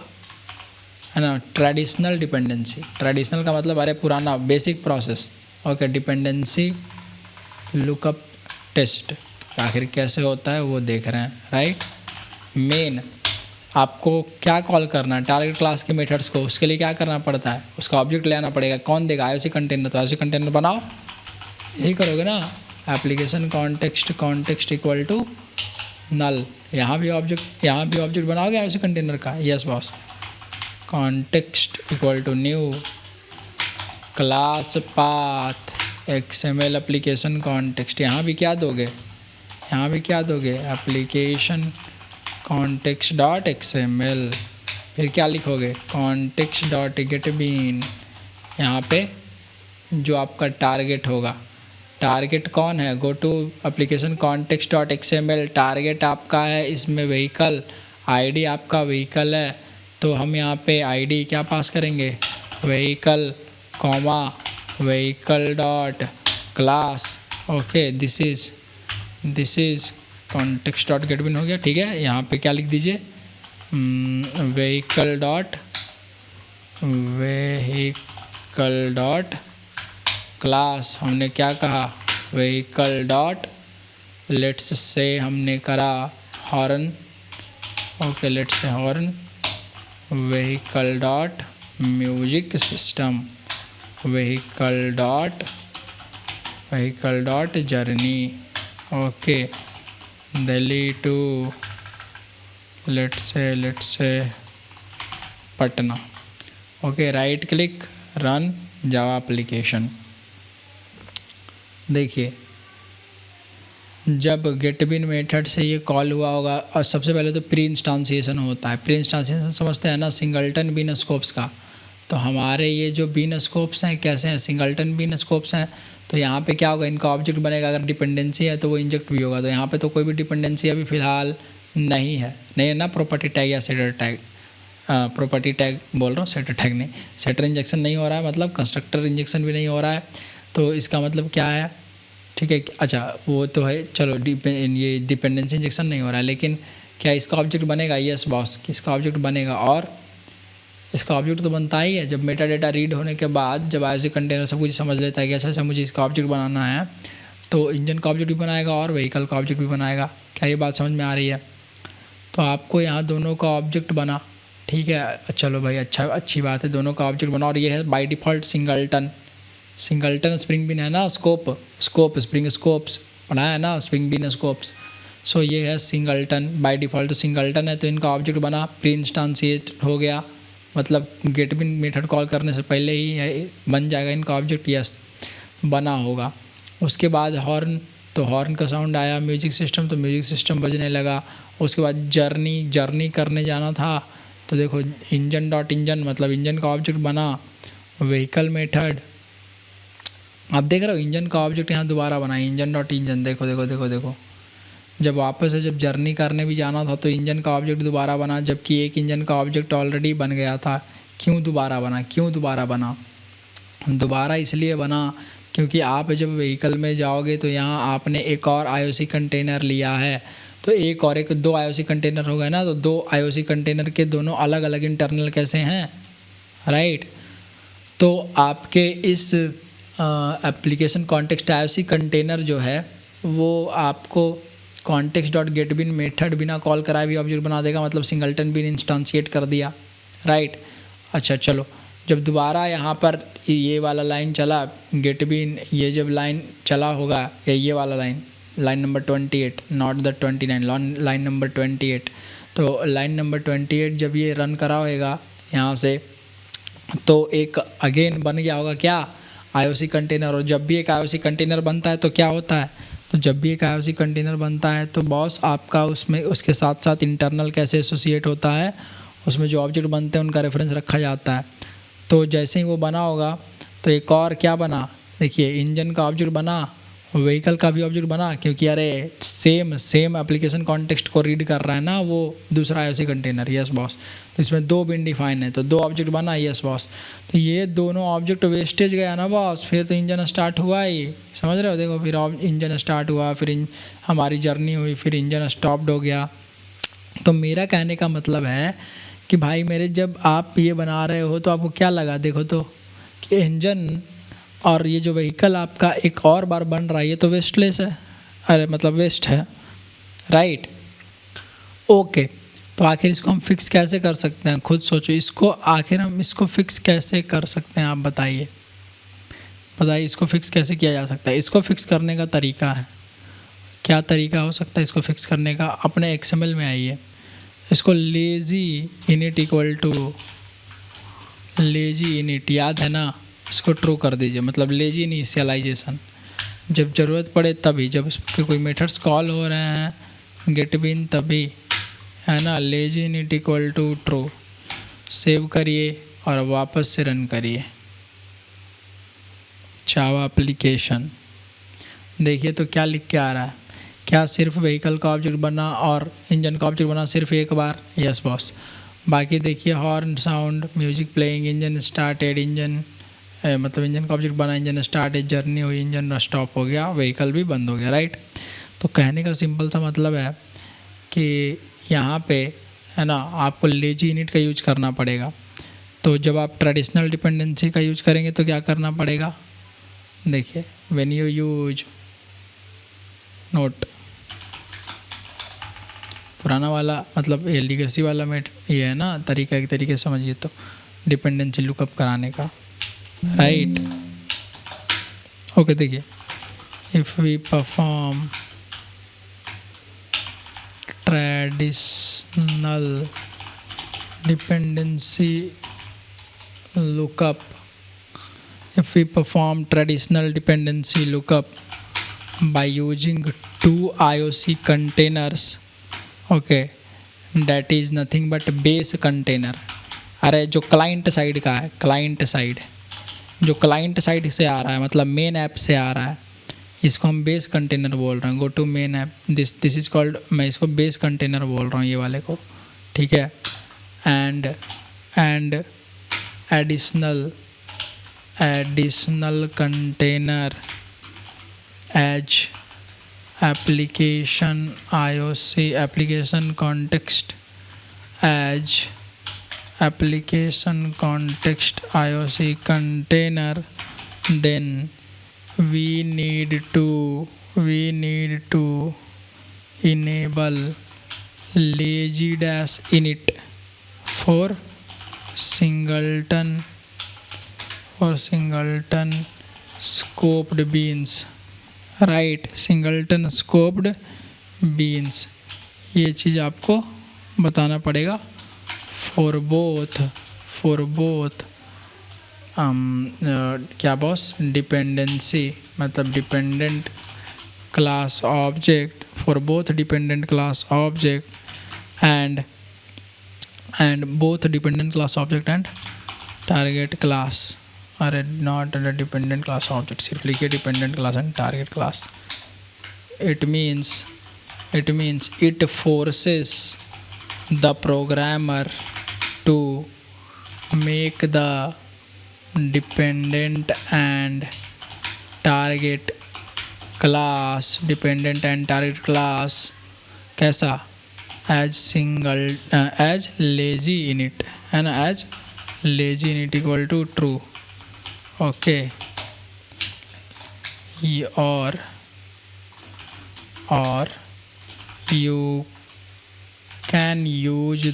है ना, ट्रेडिशनल डिपेंडेंसी, ट्रेडिशनल का मतलब अरे पुराना basic process, okay. Dependency lookup test, आखिर कैसे होता है वो देख रहे हैं, राइट। मेन आपको क्या कॉल करना है, टारगेट क्लास के मेथड्स को, उसके लिए क्या करना पड़ता है, उसका ऑब्जेक्ट ले आना पड़ेगा। कौन देगा, IOC कंटेनर, तो IOC कंटेनर बनाओ, यही करोगे ना। Application context equal to null, यहाँ भी ऑब्जेक्ट बनाओगे IOC कंटेनर का, yes boss. Context equal to new class path XML application context, यहाँ भी क्या दोगे, एप्लीकेशन कॉन्टेक्स्ट डॉट XML, फिर क्या लिखोगे, कॉन्टेक्स्ट डॉट गेट बीन। यहाँ पे जो आपका टारगेट होगा, टारगेट कौन है, go to application context dot XML, target आपका है इसमें व्हीकल, आईडी आपका व्हीकल है, तो हम यहाँ पे आईडी क्या पास करेंगे, vehicle comma vehicle dot class, okay. This is context dot get bean हो गया, ठीक है। यहाँ पे क्या लिख दीजिए, व्हीकल डॉट क्लास, हमने क्या कहा, व्हीकल डॉट, लेट्स से हमने करा horn, okay, let's say horn, vehicle dot music system, vehicle dot journey, okay. Delhi to let's say Patna, okay. Right click run Java application. देखिए जब गेट बिन मेथड से ये call हुआ होगा, और सबसे पहले तो प्री इंस्टांसिएशन होता है। प्री इंस्टांसिएशन समझते हैं ना, सिंगल्टन बीन स्कोप्स का। तो हमारे ये जो बीन स्कोप्स हैं कैसे हैं, सिंगल्टन बीन स्कोप्स हैं। तो यहाँ पे क्या होगा, इनका ऑब्जेक्ट बनेगा, अगर डिपेंडेंसी है तो वो इंजेक्ट भी होगा। तो यहाँ पे तो कोई भी डिपेंडेंसी अभी फ़िलहाल नहीं है ना, प्रॉपर्टी टैग या सेटर टैग, प्रॉपर्टी टैग बोल रहा हूँ, सेटर टैग नहीं, सेटर इंजेक्शन नहीं हो रहा है, मतलब कंस्ट्रक्टर इंजेक्शन भी नहीं हो रहा है। तो इसका मतलब क्या है, ठीक है, अच्छा वो तो है, चलो ये डिपेंडेंसी इंजेक्शन नहीं हो रहा है, लेकिन क्या इसका ऑब्जेक्ट बनेगा, यस बॉस, इसका ऑब्जेक्ट बनेगा। और इसका ऑब्जेक्ट तो बनता ही है जब मेटा डेटा रीड होने के बाद, जब IOC कंटेनर सब कुछ समझ लेता है कि अच्छा मुझे इसका ऑब्जेक्ट बनाना है, तो इंजन का ऑब्जेक्ट भी बनाएगा और व्हीकल का ऑब्जेक्ट भी बनाएगा। क्या ये बात समझ में आ रही है? तो आपको यहाँ दोनों का ऑब्जेक्ट बना, ठीक है, चलो भाई, अच्छी बात है, दोनों का ऑब्जेक्ट बना। और ये है by default singleton spring bean है ना, स्कोप स्प्रिंग स्कोप्स पढ़ा है ना, स्प्रिंग बीन स्कोप्स। सो ये है सिंगल्टन, बाय डिफ़ॉल्ट तो सिंगल्टन है, तो इनका ऑब्जेक्ट बना, प्री इंस्टांशिएट हो गया, मतलब गेट बिन मेथड कॉल करने से पहले ही बन जाएगा इनका ऑब्जेक्ट, यस बना होगा। उसके बाद हॉर्न, तो हॉर्न का साउंड आया, म्यूजिक सिस्टम, तो म्यूजिक सिस्टम बजने लगा। उसके बाद जर्नी करने जाना था, तो देखो इंजन डॉट इंजन, मतलब इंजन का ऑब्जेक्ट बना, व्हीकल मेथड। आप देख रहे हो इंजन का ऑब्जेक्ट यहाँ दोबारा बना, इंजन डॉट इंजन, देखो देखो देखो देखो, जब वापस से जब जर्नी करने भी जाना था तो इंजन का ऑब्जेक्ट दोबारा बना, जबकि एक इंजन का ऑब्जेक्ट ऑलरेडी बन गया था। क्यों दोबारा बना? दोबारा इसलिए बना क्योंकि आप जब व्हीकल में जाओगे तो यहाँ आपने एक और आईओसी कंटेनर लिया है, तो एक और एक दो आईओसी कंटेनर हो गए ना, तो दो आईओसी कंटेनर के दोनों अलग अलग इंटरनल कैसे हैं, राइट। तो आपके इस एप्लीकेशन कॉन्टेक्स्ट आईओसी कंटेनर जो है वो आपको context dot get bean method बिना कॉल कराए भी ऑब्जेक्ट बना देगा, मतलब सिंगल्टन बिन इंस्टांशिएट कर दिया, राइट। अच्छा चलो, जब दोबारा यहाँ पर ये वाला लाइन चला गेट बिन, ये जब लाइन चला होगा, या ये वाला line number 28, not the 29, line number 28, तो लाइन नंबर 28 जब ये रन करा होगा यहाँ से, तो एक अगेन बन गया होगा क्या, आईओसी कंटेनर। और जब भी एक आईओसी कंटेनर बनता है तो क्या होता है, तो जब भी एक आईओसी कंटेनर बनता है तो बॉस आपका उसमें उसके साथ साथ इंटरनल कैसे एसोसिएट होता है, उसमें जो ऑब्जेक्ट बनते हैं उनका रेफरेंस रखा जाता है। तो जैसे ही वो बना होगा तो एक और क्या बना, देखिए इंजन का ऑब्जेक्ट बना, व्हीकल का भी ऑब्जेक्ट बना, क्योंकि अरे सेम एप्लीकेशन कॉन्टेक्स्ट को रीड कर रहा है ना वो दूसरा आईओसी कंटेनर, यस बॉस। तो इसमें दो बिन डिफाइन है, तो दो ऑब्जेक्ट बना, यस बॉस। तो ये दोनों ऑब्जेक्ट वेस्टेज गया ना बॉस, फिर तो इंजन स्टार्ट हुआ ही, समझ रहे हो, देखो फिर इंजन स्टार्ट हुआ, फिर हमारी जर्नी हुई, फिर इंजन स्टॉप्ड हो गया। तो मेरा कहने का मतलब है कि भाई मेरे, जब आप ये बना रहे हो तो आपको क्या लगा, देखो तो कि इंजन और ये जो व्हीकल आपका एक और बार बन रहा है, ये तो वेस्टलेस है, अरे मतलब वेस्ट है, राइट। ओके, तो आखिर इसको हम फिक्स कैसे कर सकते हैं, खुद सोचो, इसको आखिर हम इसको फिक्स कैसे कर सकते हैं, आप बताइए इसको फिक्स कैसे किया जा सकता है। इसको फिक्स करने का तरीका है, क्या तरीका हो सकता है इसको फिक्स करने का, अपने एक्सएमएल में आइए, इसको lazy init equal too lazy init, याद है ना, इसको ट्रू कर दीजिए, मतलब लेजी इनिशियलाइजेशन, जब ज़रूरत पड़े तभी, जब इसके कोई मेथड्स कॉल हो रहे हैं गेट बिन तभी, है ना, lazy init equal to true, save करिए और वापस से रन करिए जावा एप्लीकेशन। देखिए तो क्या लिख के आ रहा है, क्या सिर्फ व्हीकल का ऑब्जेक्ट बना और इंजन का ऑब्जेक्ट बना सिर्फ एक बार, यस बॉस। बाकी देखिए horn sound, music playing, engine started, engine मतलब इंजन का ऑब्जेक्ट बना, इंजन स्टार्टेड, जर्नी हुई, इंजन स्टॉप हो गया, व्हीकल भी बंद हो गया, राइट। तो कहने का सिंपल सा मतलब है कि यहाँ पे है ना आपको लेजी इनिट का यूज करना पड़ेगा। तो जब आप ट्रेडिशनल डिपेंडेंसी का यूज करेंगे तो क्या करना पड़ेगा, देखिए व्हेन यू यूज नोट, पुराना वाला मतलब ये लीगेसी वाला मेट ये है ना तरीका, एक तरीके से समझिए तो डिपेंडेंसी लुकअप कराने का, राइट। ओके, देखिए if we perform traditional dependency lookup, if we perform traditional dependency lookup by using two IOC containers, okay, that is nothing but base container। अरे जो क्लाइंट साइड का है, क्लाइंट साइड जो client side से आ रहा है, मतलब मेन ऐप से आ रहा है, इसको हम बेस कंटेनर बोल रहे हैं। Go to main app, this is called, मैं इसको बेस कंटेनर बोल रहा हूँ ये वाले को, ठीक है। And additional container as application IOC application context as application context IOC container, then we need to enable lazy dash init for singleton scoped beans, right, singleton scoped beans, ये चीज़ आपको बताना पड़ेगा। फॉर बोथ क्या boss, dependency मतलब dependent class object, for both dependent class object and both dependent class object and target class, अरे not the dependent class object, सिर्फ लिखिए dependent class and target class. It means it forces the programmer to make the dependent and target class कैसा, as lazy init है ना, as lazy init equal to true, okay. और you can use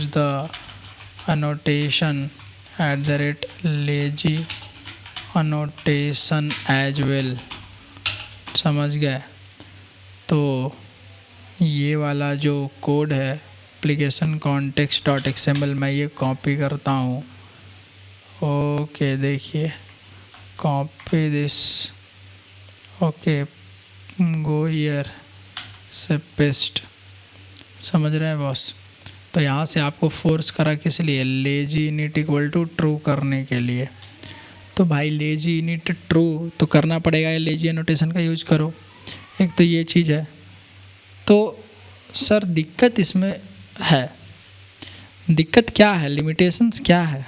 the annotation @lazy annotation as well, समझ गए। तो ये वाला जो कोड है एप्लीकेशन कॉन्टेक्स्ट डॉट XML, मैं ये कॉपी करता हूँ। ओके देखिए, copy this, okay, go here से पेस्ट, समझ रहे हैं बॉस। तो यहाँ से आपको फोर्स करा किस लिए, lazy init equal to true करने के लिए। तो भाई लेजी इनिट ट्रू तो करना पड़ेगा, लेजी एनोटेशन का यूज करो, एक तो ये चीज़ है। तो सर दिक्कत इसमें है, दिक्कत क्या है, लिमिटेशंस क्या है,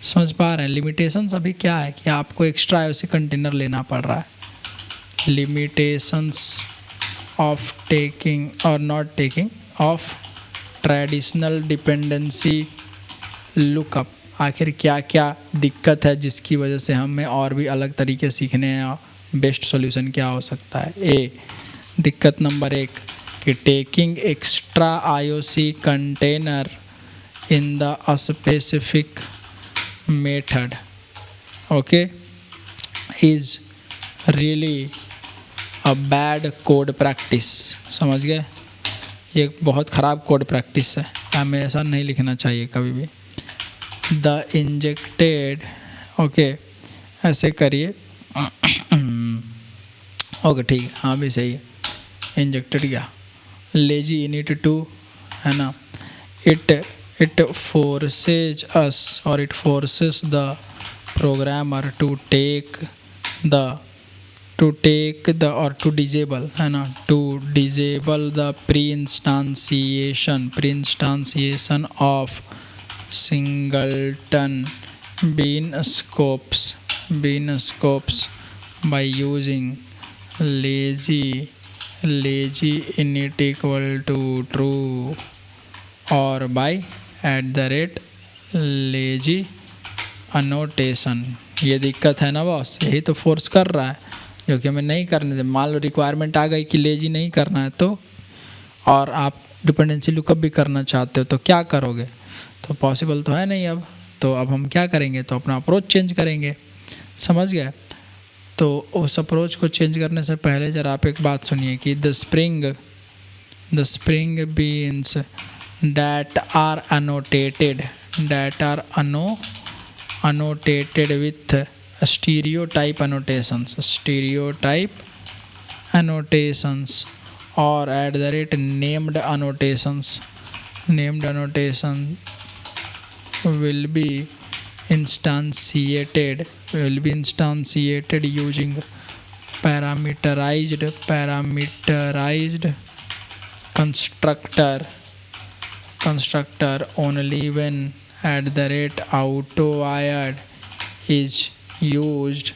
समझ पा रहे हैं। लिमिटेशंस अभी क्या है कि आपको एक्स्ट्रा IOC कंटेनर लेना पड़ रहा है। लिमिटेशंस ऑफ टेकिंग और not taking of traditional dependency lookup, आखिर क्या क्या दिक्कत है जिसकी वजह से हमें और भी अलग तरीके सीखने हैं, बेस्ट सॉल्यूशन क्या हो सकता है। दिक्कत नंबर 1 कि taking extra IOC container in the specific method, okay, is really a bad code practice, समझ गए। ये बहुत ख़राब कोड प्रैक्टिस है, हमें ऐसा नहीं लिखना चाहिए कभी भी। द इंजेक्टेड, ओके, ऐसे करिए, ओके ठीक है, हाँ भी सही है। इंजेक्टेड क्या, लेजी इनिट टू है ना, it forces us or it forces the programmer to take the or to disable है ना, to disable the pre-instantiation of singleton bean scopes by using lazy init equal to true और by @lazy annotation। ये दिक्कत है ना boss, यही तो force कर रहा है, जो कि हमें नहीं करने दे। मान लो रिक्वायरमेंट आ गई कि लेजी नहीं करना है, तो और आप डिपेंडेंसी लुकअप भी करना चाहते हो, तो क्या करोगे, तो पॉसिबल तो है नहीं अब। तो अब हम क्या करेंगे, तो अपना अप्रोच चेंज करेंगे, समझ गए। तो उस अप्रोच को चेंज करने से पहले जरा आप एक बात सुनिए कि the spring beans that are annotated with stereotype annotations or named annotations will be instantiated using parameterized constructor only when @autowired is used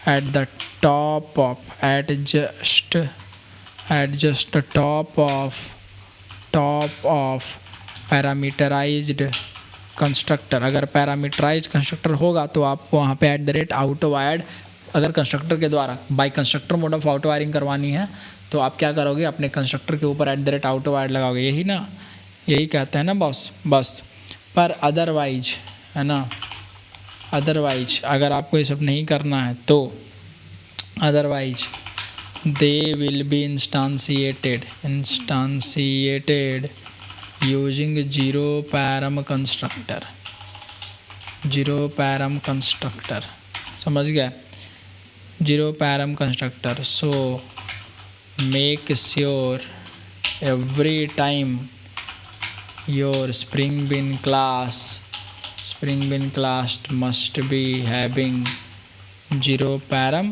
at the top of parameterized constructor. अगर पैरामीटराइज कंस्ट्रक्टर होगा तो आपको वहाँ पे @autowired, अगर constructor के द्वारा by constructor mode of auto wiring करवानी है तो आप क्या करोगे, अपने कंस्ट्रक्टर के ऊपर @autowired लगाओगे, यही ना, यही कहते हैं ना बॉस, बस। पर अदरवाइज है ना, अदरवाइज अगर आपको ये सब नहीं करना है तो otherwise they will be instantiated using zero param constructor समझ गया, zero param constructor. So make sure every time your Spring bean class must be having zero param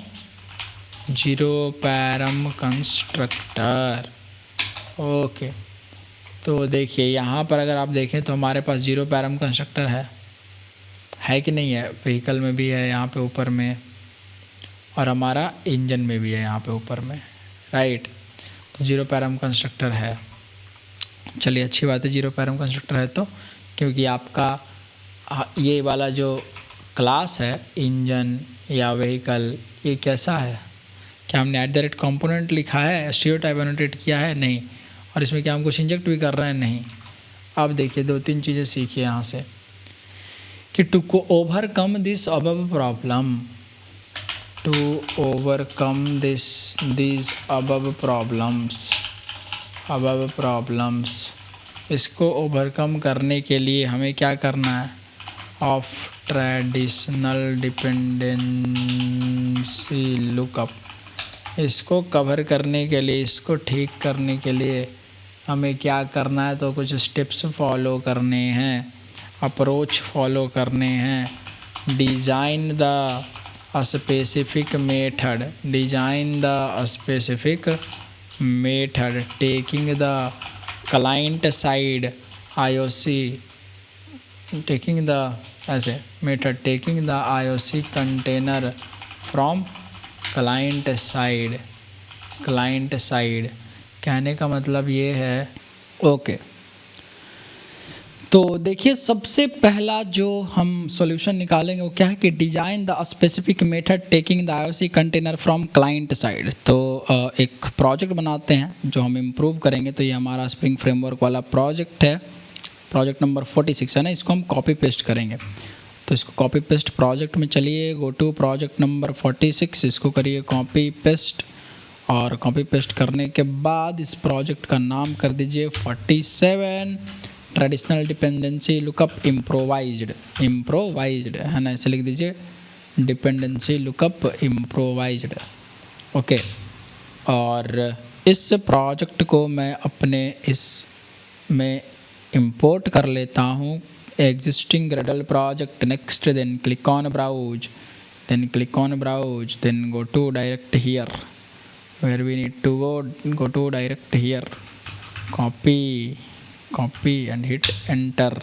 constructor. Okay, तो देखिए यहाँ पर अगर आप देखें तो हमारे पास जीरो पैरम कंस्ट्रक्टर है कि नहीं है, व्हीकल में भी है यहाँ पे ऊपर में, और हमारा इंजन में भी है यहाँ पे ऊपर में, राइट। तो जीरो पैरम कंस्ट्रक्टर है। चलिए अच्छी बात है, जीरो पैरम कंस्ट्रक्टर है तो, क्योंकि आपका ये वाला जो क्लास है इंजन या व्हीकल, ये कैसा है, क्या हमने @component लिखा है, स्टीरियोटाइप एनोटेट किया है, नहीं, और इसमें क्या हम कुछ इंजेक्ट भी कर रहे हैं, नहीं। अब देखिए 2-3 चीज़ें सीखिए यहाँ से कि to overcome this above problems, इसको ओवरकम करने के लिए हमें क्या करना है, ऑफ ट्रेडिशनल डिपेंडेंसी लुकअप, इसको कवर करने के लिए, इसको ठीक करने के लिए हमें क्या करना है, तो कुछ स्टेप्स फॉलो करने हैं, अप्रोच फॉलो करने हैं। Design the specific method taking the client side IOC container from client side. कहने का मतलब ये है, ओके। तो देखिए सबसे पहला जो हम सॉल्यूशन निकालेंगे वो क्या है कि design the specific method taking the IOC container from client side. तो एक प्रोजेक्ट बनाते हैं जो हम इम्प्रूव करेंगे। तो ये हमारा स्प्रिंग फ्रेमवर्क वाला प्रोजेक्ट है, प्रोजेक्ट नंबर 46 है ना, इसको हम कॉपी पेस्ट करेंगे। तो इसको कॉपी पेस्ट प्रोजेक्ट में चलिए, गो टू प्रोजेक्ट नंबर 46, इसको करिए कॉपी पेस्ट, और कॉपी पेस्ट करने के बाद इस प्रोजेक्ट का नाम कर दीजिए 47 ट्रेडिशनल डिपेंडेंसी लुकअप इम्प्रोवाइज्ड है ना, ऐसे लिख दीजिए डिपेंडेंसी लुकअप इम्प्रोवाइज्ड, ओके। और इस प्रोजेक्ट को मैं अपने इसमें इंपोर्ट कर लेता हूँ, existing Gradle project. Next then click on browse, then go to direct here where we need to go to direct here, copy and hit enter।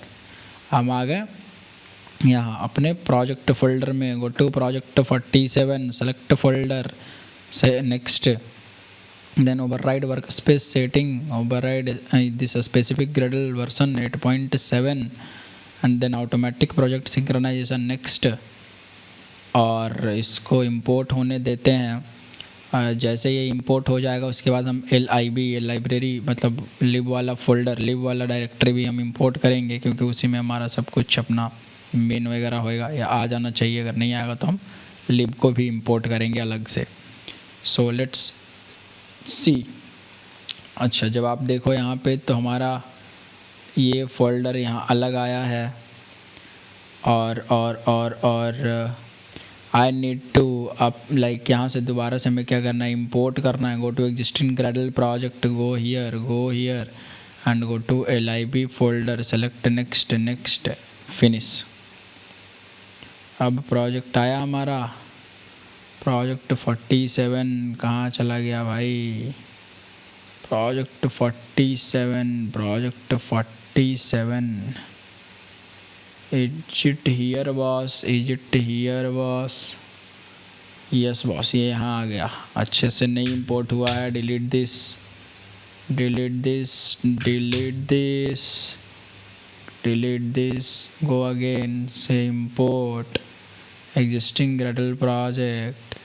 हम आ गए यहाँ अपने प्रोजेक्ट फोल्डर में, go to project 47, select folder से next, then override workspace setting, override this specific Gradle version 8.7 and then automatic project synchronization next, और इसको import होने देते हैं। जैसे ये इंपोर्ट हो जाएगा उसके बाद हम लाइब्रेरी मतलब लिब वाला फोल्डर, लिब वाला डायरेक्टरी भी हम इंपोर्ट करेंगे, क्योंकि उसी में हमारा सब कुछ अपना मेन वगैरह होएगा, या आ जाना चाहिए, अगर नहीं आएगा तो हम लिब को भी इंपोर्ट करेंगे अलग से। So let's see. अच्छा, जब आप देखो यहाँ पे तो हमारा ये फोल्डर यहाँ अलग आया है, और आई नीड टू अब लाइक यहाँ से दोबारा से हमें क्या करना है, इंपोर्ट करना है। Go to existing Gradle project, go here and go to lib folder, select next finish. अब प्रोजेक्ट आया हमारा, प्रोजेक्ट 47 कहाँ चला गया भाई, project 47 Is it here boss? Yes boss, ये यहाँ आ गया, अच्छे से नहीं इंपोर्ट हुआ है। डिलीट दिस, गो अगेन से import existing Gradle project,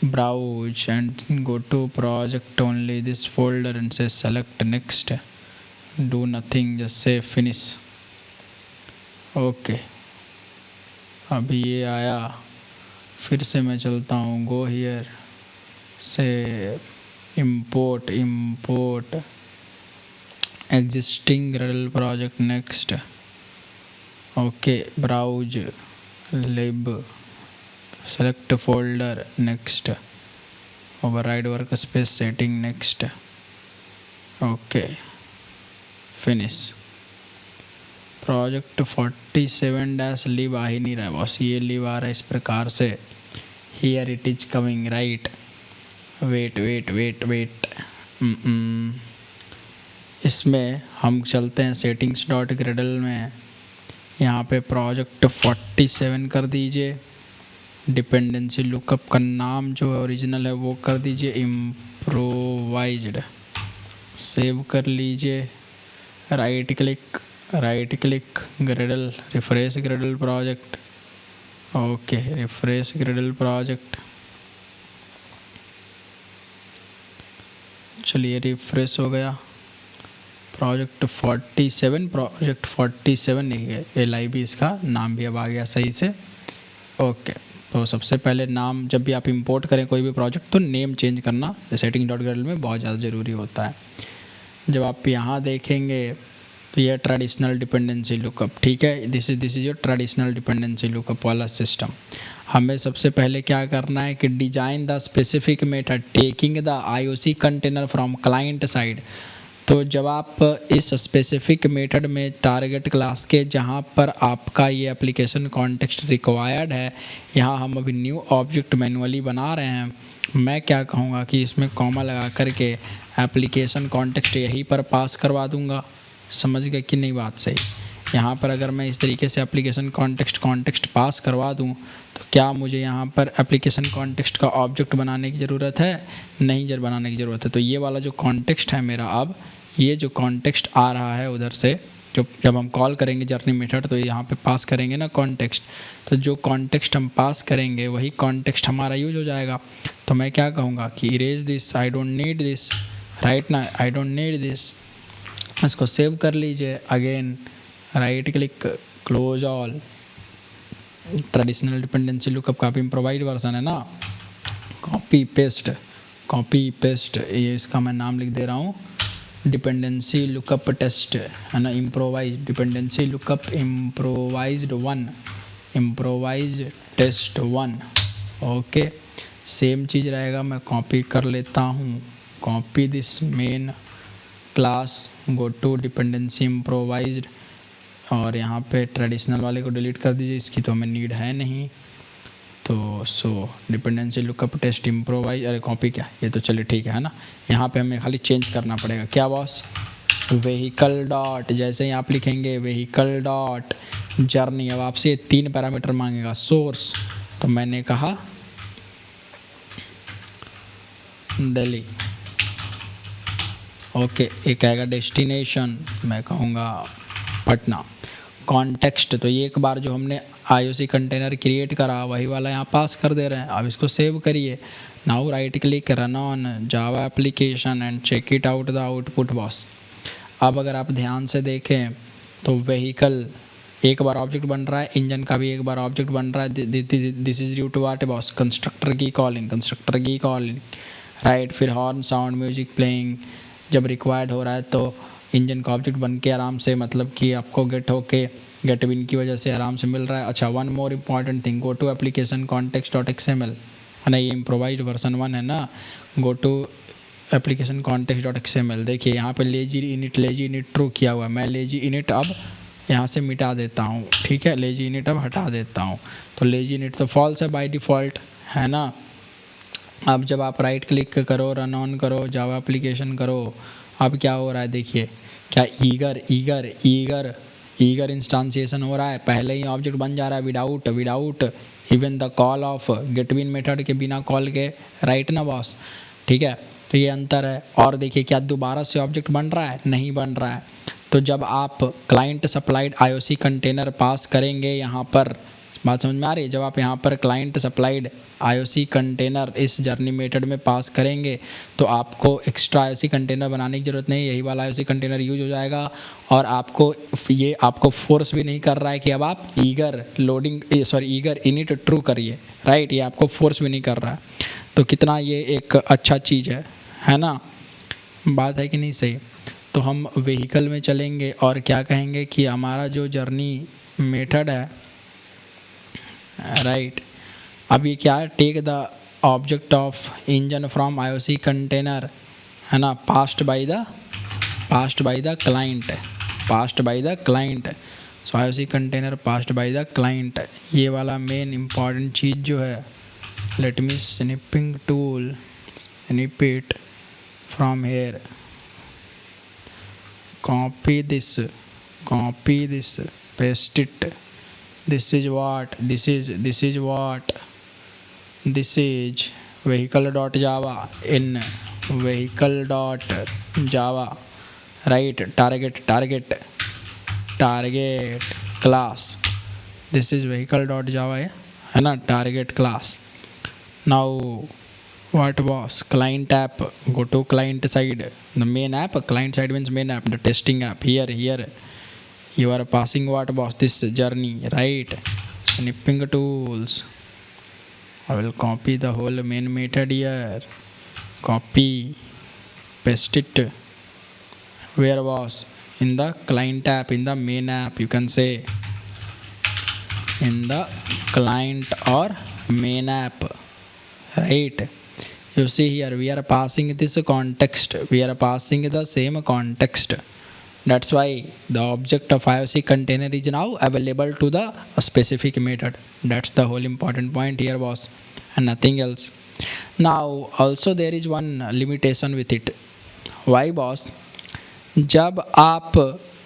browse and go to project only this folder and say select next, do nothing, just say finish, okay. अभी ये आया, फिर से मैं चलता हूँ, गो हियर से import existing Gradle project, next. Okay, browse lib, select folder, next. Override workspace setting, next. Okay, finish. Project 47-lib आ ही नहीं रहा है बॉस, ये लिब आ रहा है इस प्रकार से, here it is coming right. Wait इसमें हम चलते हैं सेटिंग्स डॉट ग्रेडल में, यहाँ पे प्रोजेक्ट 47 कर दीजिए, डिपेंडेंसी लुकअप का नाम जो ओरिजिनल है वो कर दीजिए इम्प्रोवाइज्ड, सेव कर लीजिए, right click Gradle, refresh Gradle project. Okay, refresh Gradle project, चलिए रिफ्रेश हो गया। प्रोजेक्ट 47 नहीं है, LIB इसका नाम भी अब आ गया सही से। ओके, तो सबसे पहले नाम, जब भी आप इंपोर्ट करें कोई भी प्रोजेक्ट तो नेम चेंज करना सेटिंग डॉट ग्रेडल में बहुत ज़्यादा ज़रूरी होता है। जब आप यहाँ देखेंगे तो यह ट्रेडिशनल डिपेंडेंसी लुकअप, ठीक है, this is your traditional dependency lookup वाला सिस्टम। हमें सबसे पहले क्या करना है कि design the specific method taking the IOC container from client side. तो जब आप इस स्पेसिफिक मेथड में टारगेट क्लास के जहाँ पर आपका ये एप्लीकेशन कॉन्टेक्स्ट रिक्वायर्ड है, यहाँ हम अभी न्यू ऑब्जेक्ट मैनुअली बना रहे हैं, मैं क्या कहूँगा कि इसमें कॉमा लगा करके एप्लीकेशन कॉन्टेक्स्ट यहीं पर पास करवा दूँगा। समझ गए कि नहीं बात सही? यहाँ पर अगर मैं इस तरीके से एप्लीकेशन कॉन्टेक्स्ट पास करवा दूँ तो क्या मुझे यहाँ पर एप्लीकेशन कॉन्टेक्स्ट का ऑब्जेक्ट बनाने की ज़रूरत है? नहीं जब बनाने की ज़रूरत है। तो ये वाला जो कॉन्टेक्स्ट है मेरा, अब ये जो कॉन्टेक्स्ट आ रहा है उधर से, जो जब हम कॉल करेंगे जर्नी मेथड तो यहाँ पे पास करेंगे ना कॉन्टेक्स्ट, तो जो कॉन्टेक्स्ट हम पास करेंगे वही कॉन्टेक्स्ट हमारा यूज हो जाएगा। तो मैं क्या कहूँगा कि erase this, I don't need this, right ना, आई डोंट नीड दिस। इसको सेव कर लीजिए, again right click, close all. Traditional dependency lookup का भी इम्प्रोवाइज्ड वर्जन है ना, कॉपी पेस्ट, ये इसका मैं नाम लिख दे रहा हूँ, डिपेंडेंसी लुकअप टेस्ट है ना, improvise dependency lookup improvised test 1। Okay, same चीज़ रहेगा, मैं कॉपी कर लेता हूँ, copy this main class, go to dependency improvised, और यहाँ पे ट्रेडिशनल वाले को डिलीट कर दीजिए, इसकी तो हमें नीड है नहीं। तो सो डिपेंडेंसी लुकअप टेस्ट इम्प्रोवाइज, अरे कॉपी क्या, ये तो चलिए ठीक है ना। यहाँ पे हमें खाली चेंज करना पड़ेगा, क्या बॉस, व्हीकल डॉट, जैसे ही आप लिखेंगे व्हीकल डॉट जर्नी, अब आपसे 3 पैरामीटर मांगेगा, सोर्स तो मैंने कहा दिल्ली, ओके, एक आएगा डेस्टिनेशन, मैं कहूँगा पटना, कॉन्टेक्स्ट तो ये एक बार जो हमने IOC कंटेनर क्रिएट करा वही वाला यहाँ पास कर दे रहे हैं। अब इसको सेव करिए, now right click, run on Java application and check it out the output boss. अब अगर आप ध्यान से देखें तो व्हीकल एक बार ऑब्जेक्ट बन रहा है, इंजन का भी एक बार ऑब्जेक्ट बन रहा है, this is due to what boss, constructor की कॉलिंग, राइट। फिर हॉर्न साउंड म्यूजिक प्लेइंग, जब रिक्वायर्ड हो रहा है तो इंजन का ऑब्जेक्ट बन के आराम से, मतलब कि आपको गेट विन की वजह से आराम से मिल रहा है। अच्छा, one more important thing, go to application context dot XML है ना, ये इम्प्रोवाइज्ड वर्जन 1 है ना, go to application context dot XML। देखिए यहाँ पे लेजी इनिट ट्रू किया हुआ है, मैं लेजी इनिट अब यहाँ से मिटा देता हूँ, ठीक है, लेजी इनिट अब हटा देता हूँ। तो लेजी इनिट तो फॉल्स है बाय डिफ़ॉल्ट, है ना। अब जब आप राइट क्लिक करो, रन ऑन करो, जावा एप्लीकेशन करो, अब क्या हो रहा है देखिए, क्या ईगर इंस्टांसिएशन हो रहा है, पहले ही ऑब्जेक्ट बन जा रहा है without even the call of get bean method के, बिना कॉल के, राइट ना बॉस, ठीक है। तो ये अंतर है। और देखिए क्या दोबारा से ऑब्जेक्ट बन रहा है, नहीं बन रहा है। तो जब आप क्लाइंट सप्लाइड IOC कंटेनर पास करेंगे यहाँ पर बात समझ में आ रही है? जब आप यहाँ पर क्लाइंट सप्लाइड IOC कंटेनर इस जर्नी मेथड में पास करेंगे तो आपको एक्स्ट्रा IOC कंटेनर बनाने की ज़रूरत नहीं, यही वाला IOC कंटेनर यूज हो जाएगा। और आपको फोर्स भी नहीं कर रहा है कि अब आप ईगर इनिट ट्रू करिए, राइट? ये आपको फोर्स भी नहीं कर रहा है। तो कितना ये एक अच्छा चीज़ है ना? बात है कि नहीं सही? तो हम व्हीकल में चलेंगे और क्या कहेंगे कि हमारा जो जर्नी मेथड है, राइट, अब ये क्या है? Take the object of engine from IOC container, है ना, passed by the client. So IOC container passed by the client, ये वाला मेन इम्पॉर्टेंट चीज़ जो है। Let me snipping tool, snip it from here, copy this, paste it. This is vehicle.java in vehicle.java, right? Target class. This is vehicle.java है ना, target class. Now what was client app? Go to client side, the main app. Client side means main app, the testing app. Here you are passing what was this journey, right? Snipping tools. I will copy the whole main method here, copy, paste it. Where was? In the client app, in the main app, you can say in the client or main app, right? You see here we are passing this context, we are passing the same context. That's why the object of IOC container is now available to the specific method. That's the whole important point here, boss, and nothing else. Now also there is one limitation with it. Why, boss? जब आप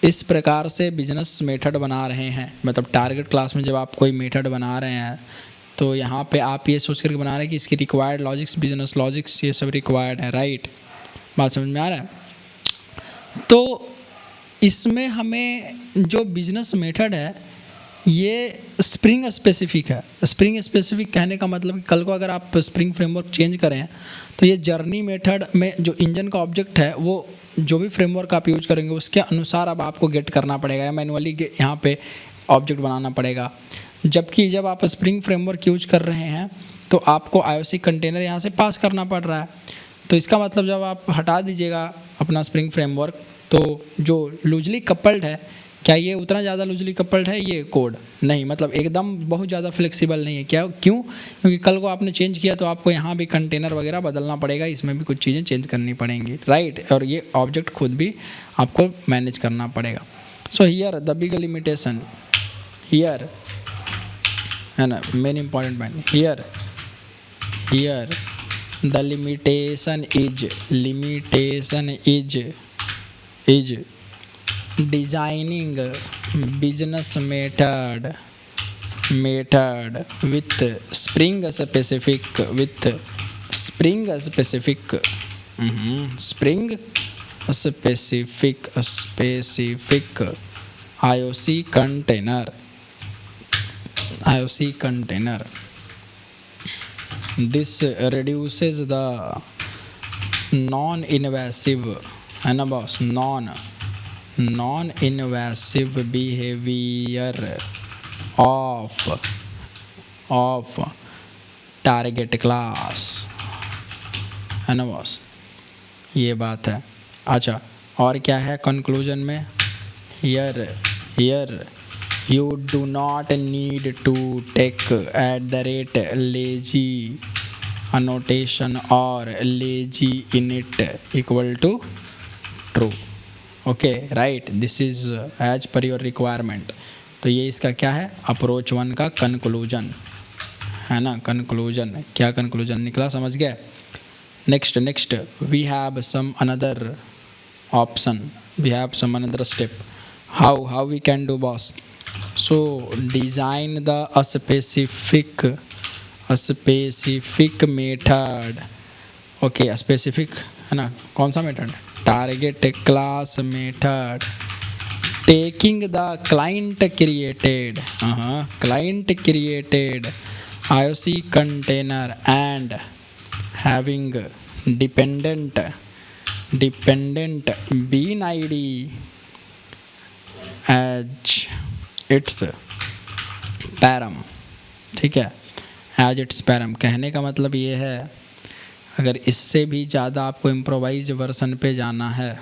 इस प्रकार से business method बना रहे हैं, मतलब target class में जब आप कोई मेथड बना रहे हैं, तो यहाँ पे आप ये सोच करके बना रहे हैं कि इसकी रिक्वायर्ड लॉजिक्स, बिजनेस लॉजिक्स, ये सब रिक्वायर्ड है, राइट? बात समझ में आ रहा है? तो इसमें हमें जो बिजनेस मेथड है ये स्प्रिंग स्पेसिफिक है। स्प्रिंग स्पेसिफिक कहने का मतलब कि कल को अगर आप स्प्रिंग फ्रेमवर्क चेंज करें तो ये जर्नी मेथड में जो इंजन का ऑब्जेक्ट है वो जो भी फ्रेमवर्क आप यूज करेंगे उसके अनुसार अब आपको गेट करना पड़ेगा या मैनुअली यहाँ पे ऑब्जेक्ट बनाना पड़ेगा। जबकि जब आप स्प्रिंग फ्रेमवर्क यूज कर रहे हैं तो आपको IOC कंटेनर यहाँ से पास करना पड़ रहा है। तो इसका मतलब जब आप हटा दीजिएगा अपना स्प्रिंग फ्रेमवर्क तो जो लूजली कपल्ड है, क्या ये उतना ज़्यादा लूजली कपल्ड है ये कोड? नहीं, मतलब एकदम बहुत ज़्यादा फ्लेक्सिबल नहीं है। क्यों? क्योंकि कल को आपने चेंज किया तो आपको यहाँ भी कंटेनर वगैरह बदलना पड़ेगा, इसमें भी कुछ चीज़ें चेंज करनी पड़ेंगी, राइट? और ये ऑब्जेक्ट खुद भी आपको मैनेज करना पड़ेगा। So here the big limitation, here है ना, main important point here the limitation is designing business method with spring specific IOC container. This reduces the non-invasive, है ना boss, non-invasive behavior of target class, है ना boss? ये बात है। अच्छा, और क्या है कंक्लूजन में? here you do not need to take @lazy annotation or lazy init equal to true. Okay, right, this is as per your requirement. तो ये इसका क्या है? अप्रोच 1 का कंक्लूजन, है ना? कंक्लूजन, क्या कंक्लूजन निकला, समझ गए? Next we have some another option, we have some another step. How we can do, boss? So design the specific method. Okay, specific है ना, कौन सा method? Target class method taking the client created IOC container and having dependent bean ID as its param। ठीक है, as it's param. कहने का मतलब ये है, अगर इससे भी ज़्यादा आपको इम्प्रोवाइज वर्सन पे जाना है,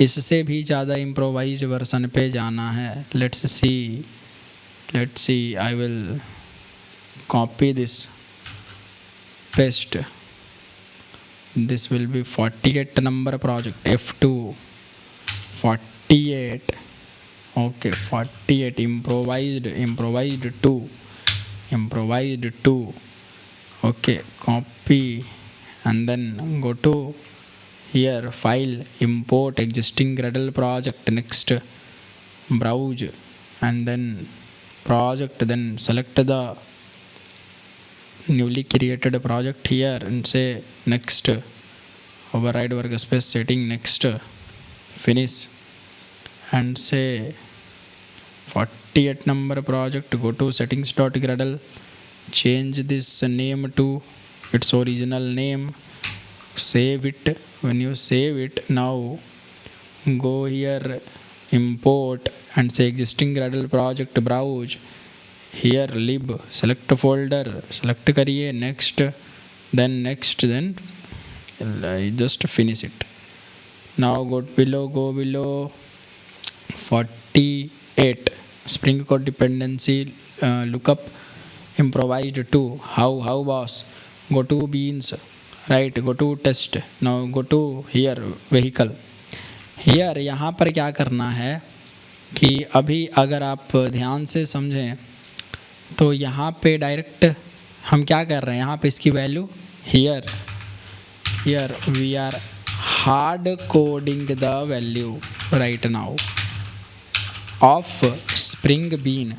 इससे भी ज़्यादा इम्प्रोवाइज वर्सन पे जाना है, let's see I will copy this, paste, this will be 48 number project F2 48, okay 48 improvised 2, okay, copy and then go to here, file, import existing Gradle project, next browse and then project, then select the newly created project here and say next, override workspace setting, next, finish and say 48 number project, go to settings.gradle, change this name to its original name, save it. When you save it, now go here, import and say existing Gradle project, browse here, lib, select folder, select करिए, next, then just finish it. Now go below 48 Spring Code dependency lookup improvised 2, how boss, go to beans, right, go to test, now go to here vehicle, here यहाँ पर क्या करना है कि अभी अगर आप ध्यान से समझें तो यहाँ पे डायरेक्ट हम क्या कर रहे हैं, यहाँ पे इसकी value here we are hard coding the value right now of spring bean.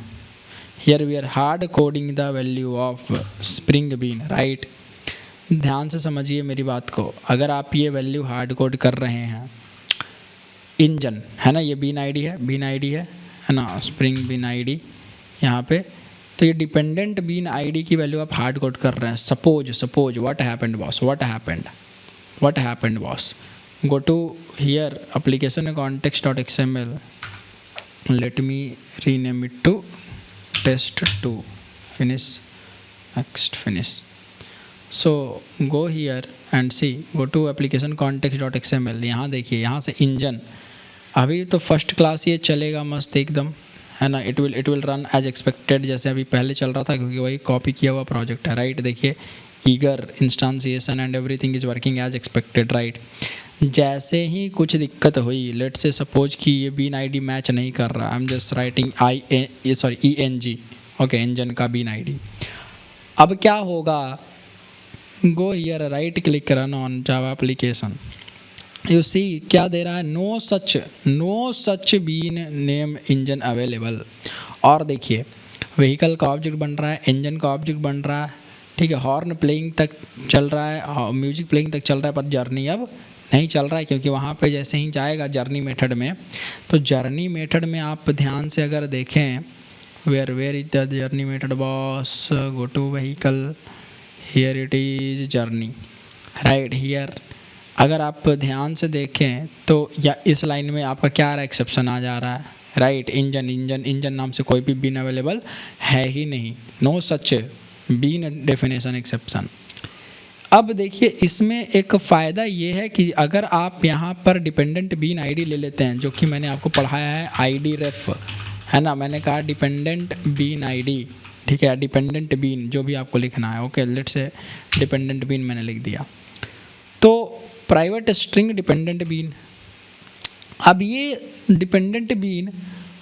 Here we are hard coding the value of spring bean, right? ध्यान से समझिए मेरी बात को, अगर आप ये वैल्यू हार्ड कोड कर रहे हैं, इंजन है ना, ये बीन आईडी है ना, स्प्रिंग बीन आईडी यहाँ पे, तो ये डिपेंडेंट बीन आईडी की वैल्यू आप हार्ड कोड कर रहे हैं। Suppose what happened boss, go to here application context.xml, let me rename it to test2, finish, next, finish. So go here and see, go to application context.xml, यहाँ देखिए, यहाँ से engine, अभी तो फर्स्ट क्लास ये चलेगा मस्त एकदम, है ना, it will run as expected, जैसे अभी पहले चल रहा था, क्योंकि वही कॉपी किया हुआ प्रोजेक्ट है, राइट। देखिए eager instantiation and everything is working as expected, right. जैसे ही कुछ दिक्कत हुई, लेट से सपोज कि ये बीन आईडी मैच नहीं कर रहा, I am just writing ENG, okay, engine का बीन आईडी, अब क्या होगा, go here, right click run on Java application, you see क्या दे रहा है, no such bean name engine available. और देखिए व्हीकल का ऑब्जेक्ट बन रहा है, इंजन का ऑब्जेक्ट बन रहा है, ठीक है, हॉर्न प्लेइंग तक चल रहा है, म्यूजिक प्लेइंग तक चल रहा है, पर जर्नी अब नहीं चल रहा है, क्योंकि वहाँ पे जैसे ही जाएगा जर्नी मेथड में, तो जर्नी मेथड में आप ध्यान से अगर देखें, where is the journey method boss, go to vehicle, here it is journey, right here. अगर आप ध्यान से देखें तो या इस लाइन में आपका क्या आ रहा है, एक्सेप्शन आ जा रहा है, राइट। इंजन नाम से कोई भी बीन अवेलेबल है ही नहीं, no such bean definition exception. अब देखिए इसमें एक फ़ायदा ये है कि अगर आप यहाँ पर डिपेंडेंट बीन आईडी ले लेते हैं, जो कि मैंने आपको पढ़ाया है ID रेफ, है ना, मैंने कहा डिपेंडेंट बीन आईडी, ठीक है, डिपेंडेंट बीन जो भी आपको लिखना है, ओके, लेट से डिपेंडेंट बीन मैंने लिख दिया, तो प्राइवेट स्ट्रिंग डिपेंडेंट बीन। अब ये डिपेंडेंट बीन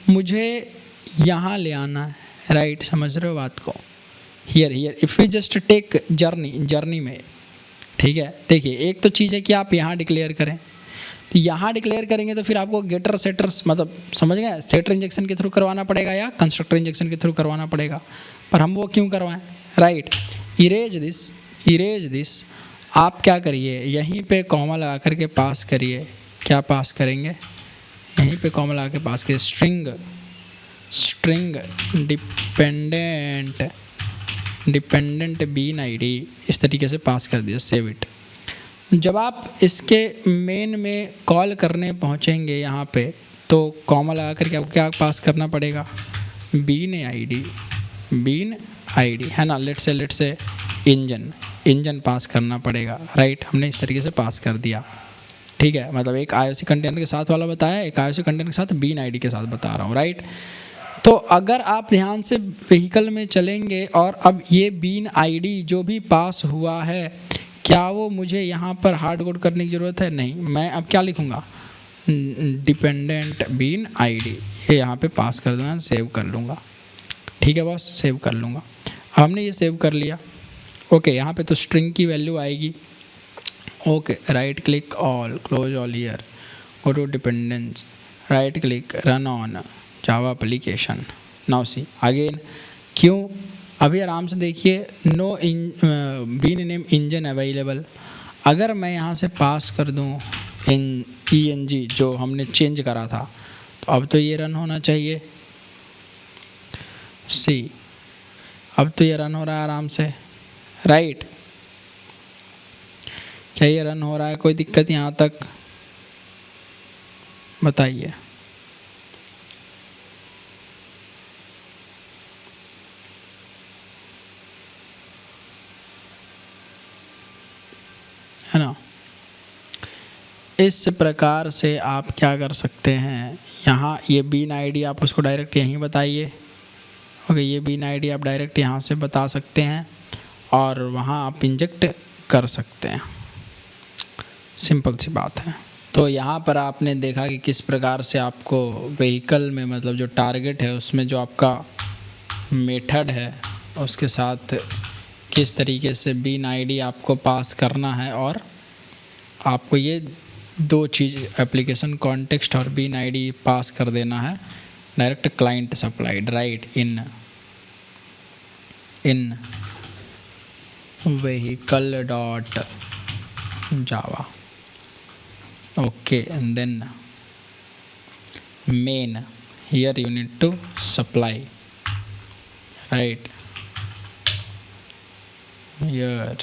मुझे यहाँ ले आना है, राइट, समझ रहे हो बात को। Here if we just take journey में, ठीक है, देखिए एक तो चीज़ है कि आप यहाँ डिक्लेयर करें, तो यहाँ डिक्लेयर करेंगे तो फिर आपको गेटर सेटर्स, मतलब समझ गए, सेटर इंजेक्शन के थ्रू करवाना पड़ेगा या कंस्ट्रक्टर इंजेक्शन के थ्रू करवाना पड़ेगा, पर हम वो क्यों करवाएं, राइट। इरेज दिस, आप क्या करिए, यहीं पे कॉमा लगा करके पास करिए, क्या पास करेंगे, यहीं पे कॉमा लगा के पास किया स्ट्रिंग डिपेंडेंट बीन आईडी, इस तरीके से पास कर दिया, सेव इट। जब आप इसके मेन में कॉल करने पहुंचेंगे यहाँ पे, तो कॉमा लगा करके आपको क्या पास करना पड़ेगा, बीन आईडी है ना। लेट्स से इंजन पास करना पड़ेगा, राइट। हमने इस तरीके से पास कर दिया, ठीक है। मतलब एक IOC कंटेनर के साथ वाला बताया, एक IOC कंटेनर के साथ बीन आईडी के साथ बता रहा हूँ, राइट। तो अगर आप ध्यान से व्हीकल में चलेंगे और अब ये बीन आईडी जो भी पास हुआ है, क्या वो मुझे यहाँ पर हार्ड कोड करने की ज़रूरत है? नहीं। मैं अब क्या लिखूँगा, डिपेंडेंट बीन आईडी, ये यहाँ पे पास कर दूँगा, सेव कर लूँगा, ठीक है बॉस, सेव कर लूँगा। हमने ये सेव कर लिया, ओके। यहाँ पे तो स्ट्रिंग की वैल्यू आएगी, okay. Right click all, close all here, go to dependence, right click, run on Java application. Now see again, क्यों? अभी आराम से देखिए, no bean name engine available. अगर मैं यहाँ से पास कर दूँ ENG जो हमने चेंज करा था, तो अब तो ये रन होना चाहिए। सी, अब तो ये रन हो रहा है आराम से, राइट। क्या ये रन हो रहा है? कोई दिक्कत यहाँ तक बताइए। है ना। इस प्रकार से आप क्या कर सकते हैं, यहाँ ये बीन आईडी आप उसको डायरेक्ट यहीं बताइए, ओके। ये बीन आईडी आप डायरेक्ट यहाँ से बता सकते हैं और वहाँ आप इंजेक्ट कर सकते हैं, सिंपल सी बात है। तो यहाँ पर आपने देखा कि किस प्रकार से आपको व्हीकल में, मतलब जो टारगेट है उसमें जो आपका मेथड है उसके साथ किस तरीके से बीन आईडी आपको पास करना है, और आपको ये दो चीज़, एप्लीकेशन कॉन्टेक्स्ट और बीन आईडी पास कर देना है direct client supplied, right, in vehicle dot java, okay. And then main, here you need to supply, right, here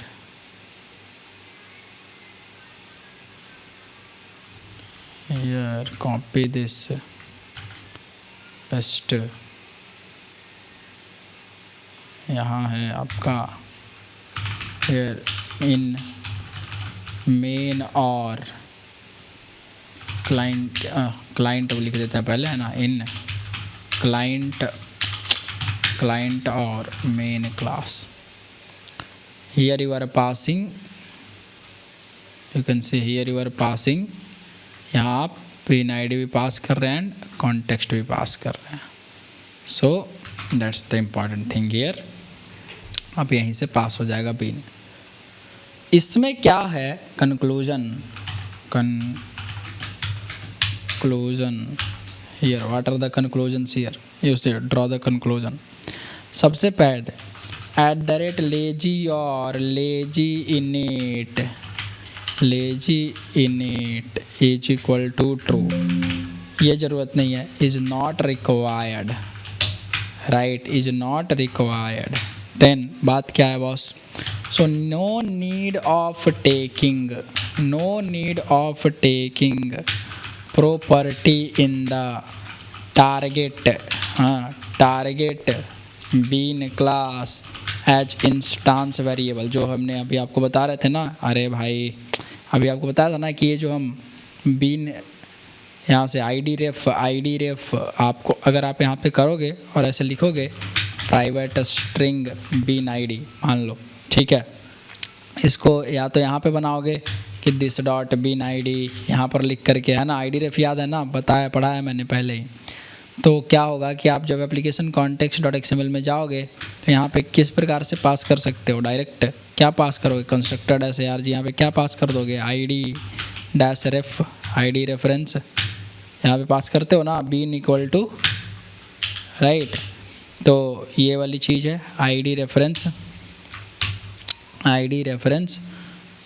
copy this, paste, यहाँ है आपका here in main और क्लाइंट लिख देते हैं पहले, है ना, इन क्लाइंट और main class. here you are passing, you can see here you are passing, यहाँ आप पिन आईडी भी पास कर रहे हैं एंड कॉन्टेक्स्ट भी पास कर रहे हैं। So that's the important thing here. अब यहीं से पास हो जाएगा पिन। इसमें क्या है conclusion here, what are the conclusions here, you say draw the conclusion. सबसे पहले @ lazy init is equal to true, ये ज़रूरत नहीं है, is not required, right, is not required. Then बात क्या है boss, so no need of taking property in the target bean class as instance variable, जो हमने अभी आपको बता रहे थे ना। अरे भाई, अभी आपको बताया था ना कि ये जो हम बीन यहाँ से ID ref आपको, अगर आप यहाँ पे करोगे और ऐसे लिखोगे प्राइवेट स्ट्रिंग बीन ID, मान लो, ठीक है, इसको या तो यहाँ पे बनाओगे कि दिस डॉट बीन ID, यहाँ पर लिख करके, है ना, ID ref याद है ना, पढ़ाया मैंने पहले ही। तो क्या होगा कि आप जब एप्लीकेशन context.xml में जाओगे तो यहाँ पे किस प्रकार से पास कर सकते हो, डायरेक्ट क्या पास करोगे, कंस्ट्रक्टर -arg, यहाँ पे क्या पास कर दोगे, ID-ref, ID रेफरेंस यहाँ पे पास करते हो ना, बीन इक्वल टू, राइट। तो ये वाली चीज़ है ID रेफरेंस,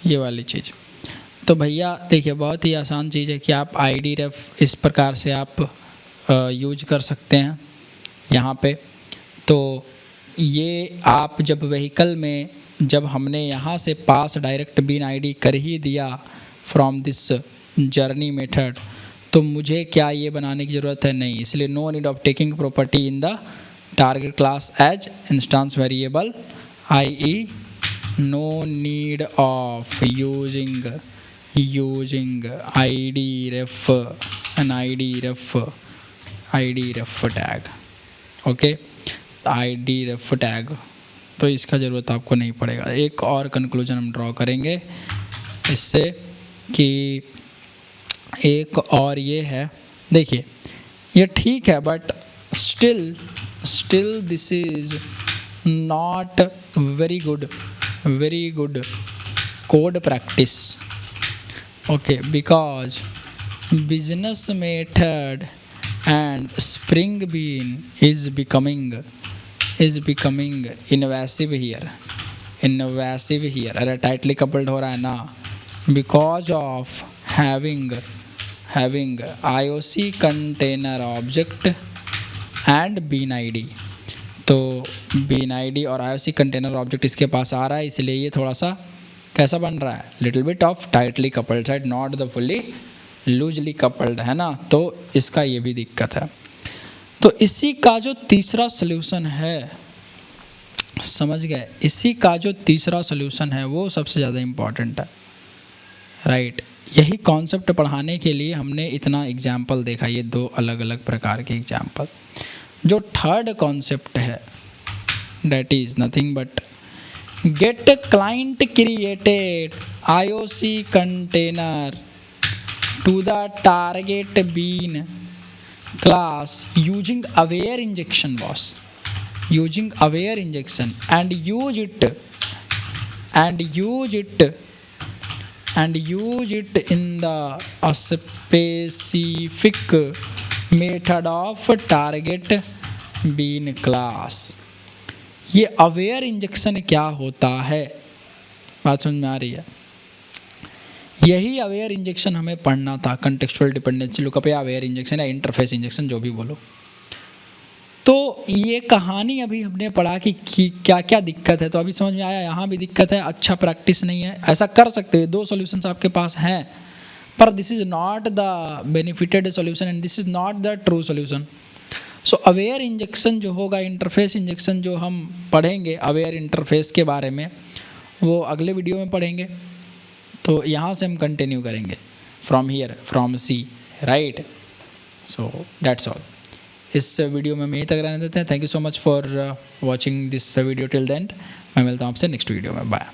ये वाली चीज़। तो भैया देखिए बहुत ही आसान चीज़ है कि आप ID रेफ इस प्रकार से आप यूज कर सकते हैं यहाँ पे। तो ये आप जब व्हीकल में जब हमने यहाँ से पास डायरेक्ट बीन ID कर ही दिया फ्रॉम दिस जर्नी मेथड, तो मुझे क्या ये बनाने की ज़रूरत है? नहीं। इसलिए no need of taking property in the target class as instance variable, i.e. no need of using id ref and id ref tag, okay, id ref tag, तो इसका ज़रूरत आपको नहीं पड़ेगा। एक और कंक्लूजन हम ड्रॉ करेंगे इससे कि एक और ये है, देखिए ये ठीक है but still this is not very good code practice, okay, because business method and Spring bean is becoming invasive here. अरे टाइटली कपल्ड हो रहा है ना, because of having IOC container object and bean ID। तो bean ID और IOC container object इसके पास आ रहा है, इसलिए ये थोड़ा सा कैसा बन रहा है, little bit of tightly coupled side, not the fully loosely coupled, है ना। तो इसका ये भी दिक्कत है। तो इसी का जो तीसरा सल्यूशन है, समझ गए, इसी का जो तीसरा सल्यूशन है वो सबसे ज़्यादा इम्पॉर्टेंट है, राइट। यही कॉन्सेप्ट पढ़ाने के लिए हमने इतना एग्जाम्पल देखा, ये दो अलग अलग प्रकार के एग्जाम्पल। जो थर्ड कॉन्सेप्ट है that is nothing but get client created IOC container to the target bean class using aware injection boss, using aware injection and use it in the specific method of target bean class। ये aware injection क्या होता है, बात समझ में आ रही है? यही अवेयर इंजेक्शन हमें पढ़ना था, कंटेक्चुअल डिपेंडेंसी लुकअप या अवेयर इंजेक्शन या इंटरफेस इंजेक्शन, जो भी बोलो। तो ये कहानी अभी हमने पढ़ा कि क्या क्या दिक्कत है, तो अभी समझ में आया यहाँ भी दिक्कत है, अच्छा प्रैक्टिस नहीं है। ऐसा कर सकते हो, दो सॉल्यूशंस आपके पास हैं, पर this is not the benefited solution and this is not the true solution. So aware injection जो होगा, इंटरफेस इंजेक्शन जो हम पढ़ेंगे अवेयर इंटरफेस के बारे में, वो अगले वीडियो में पढ़ेंगे। तो यहाँ से हम कंटिन्यू करेंगे from C, right. So that's all. इस वीडियो में यहीं तक रहने देते हैं। Thank you so much for watching this video till the end. मैं मिलता हूँ आपसे नेक्स्ट वीडियो में, बाय।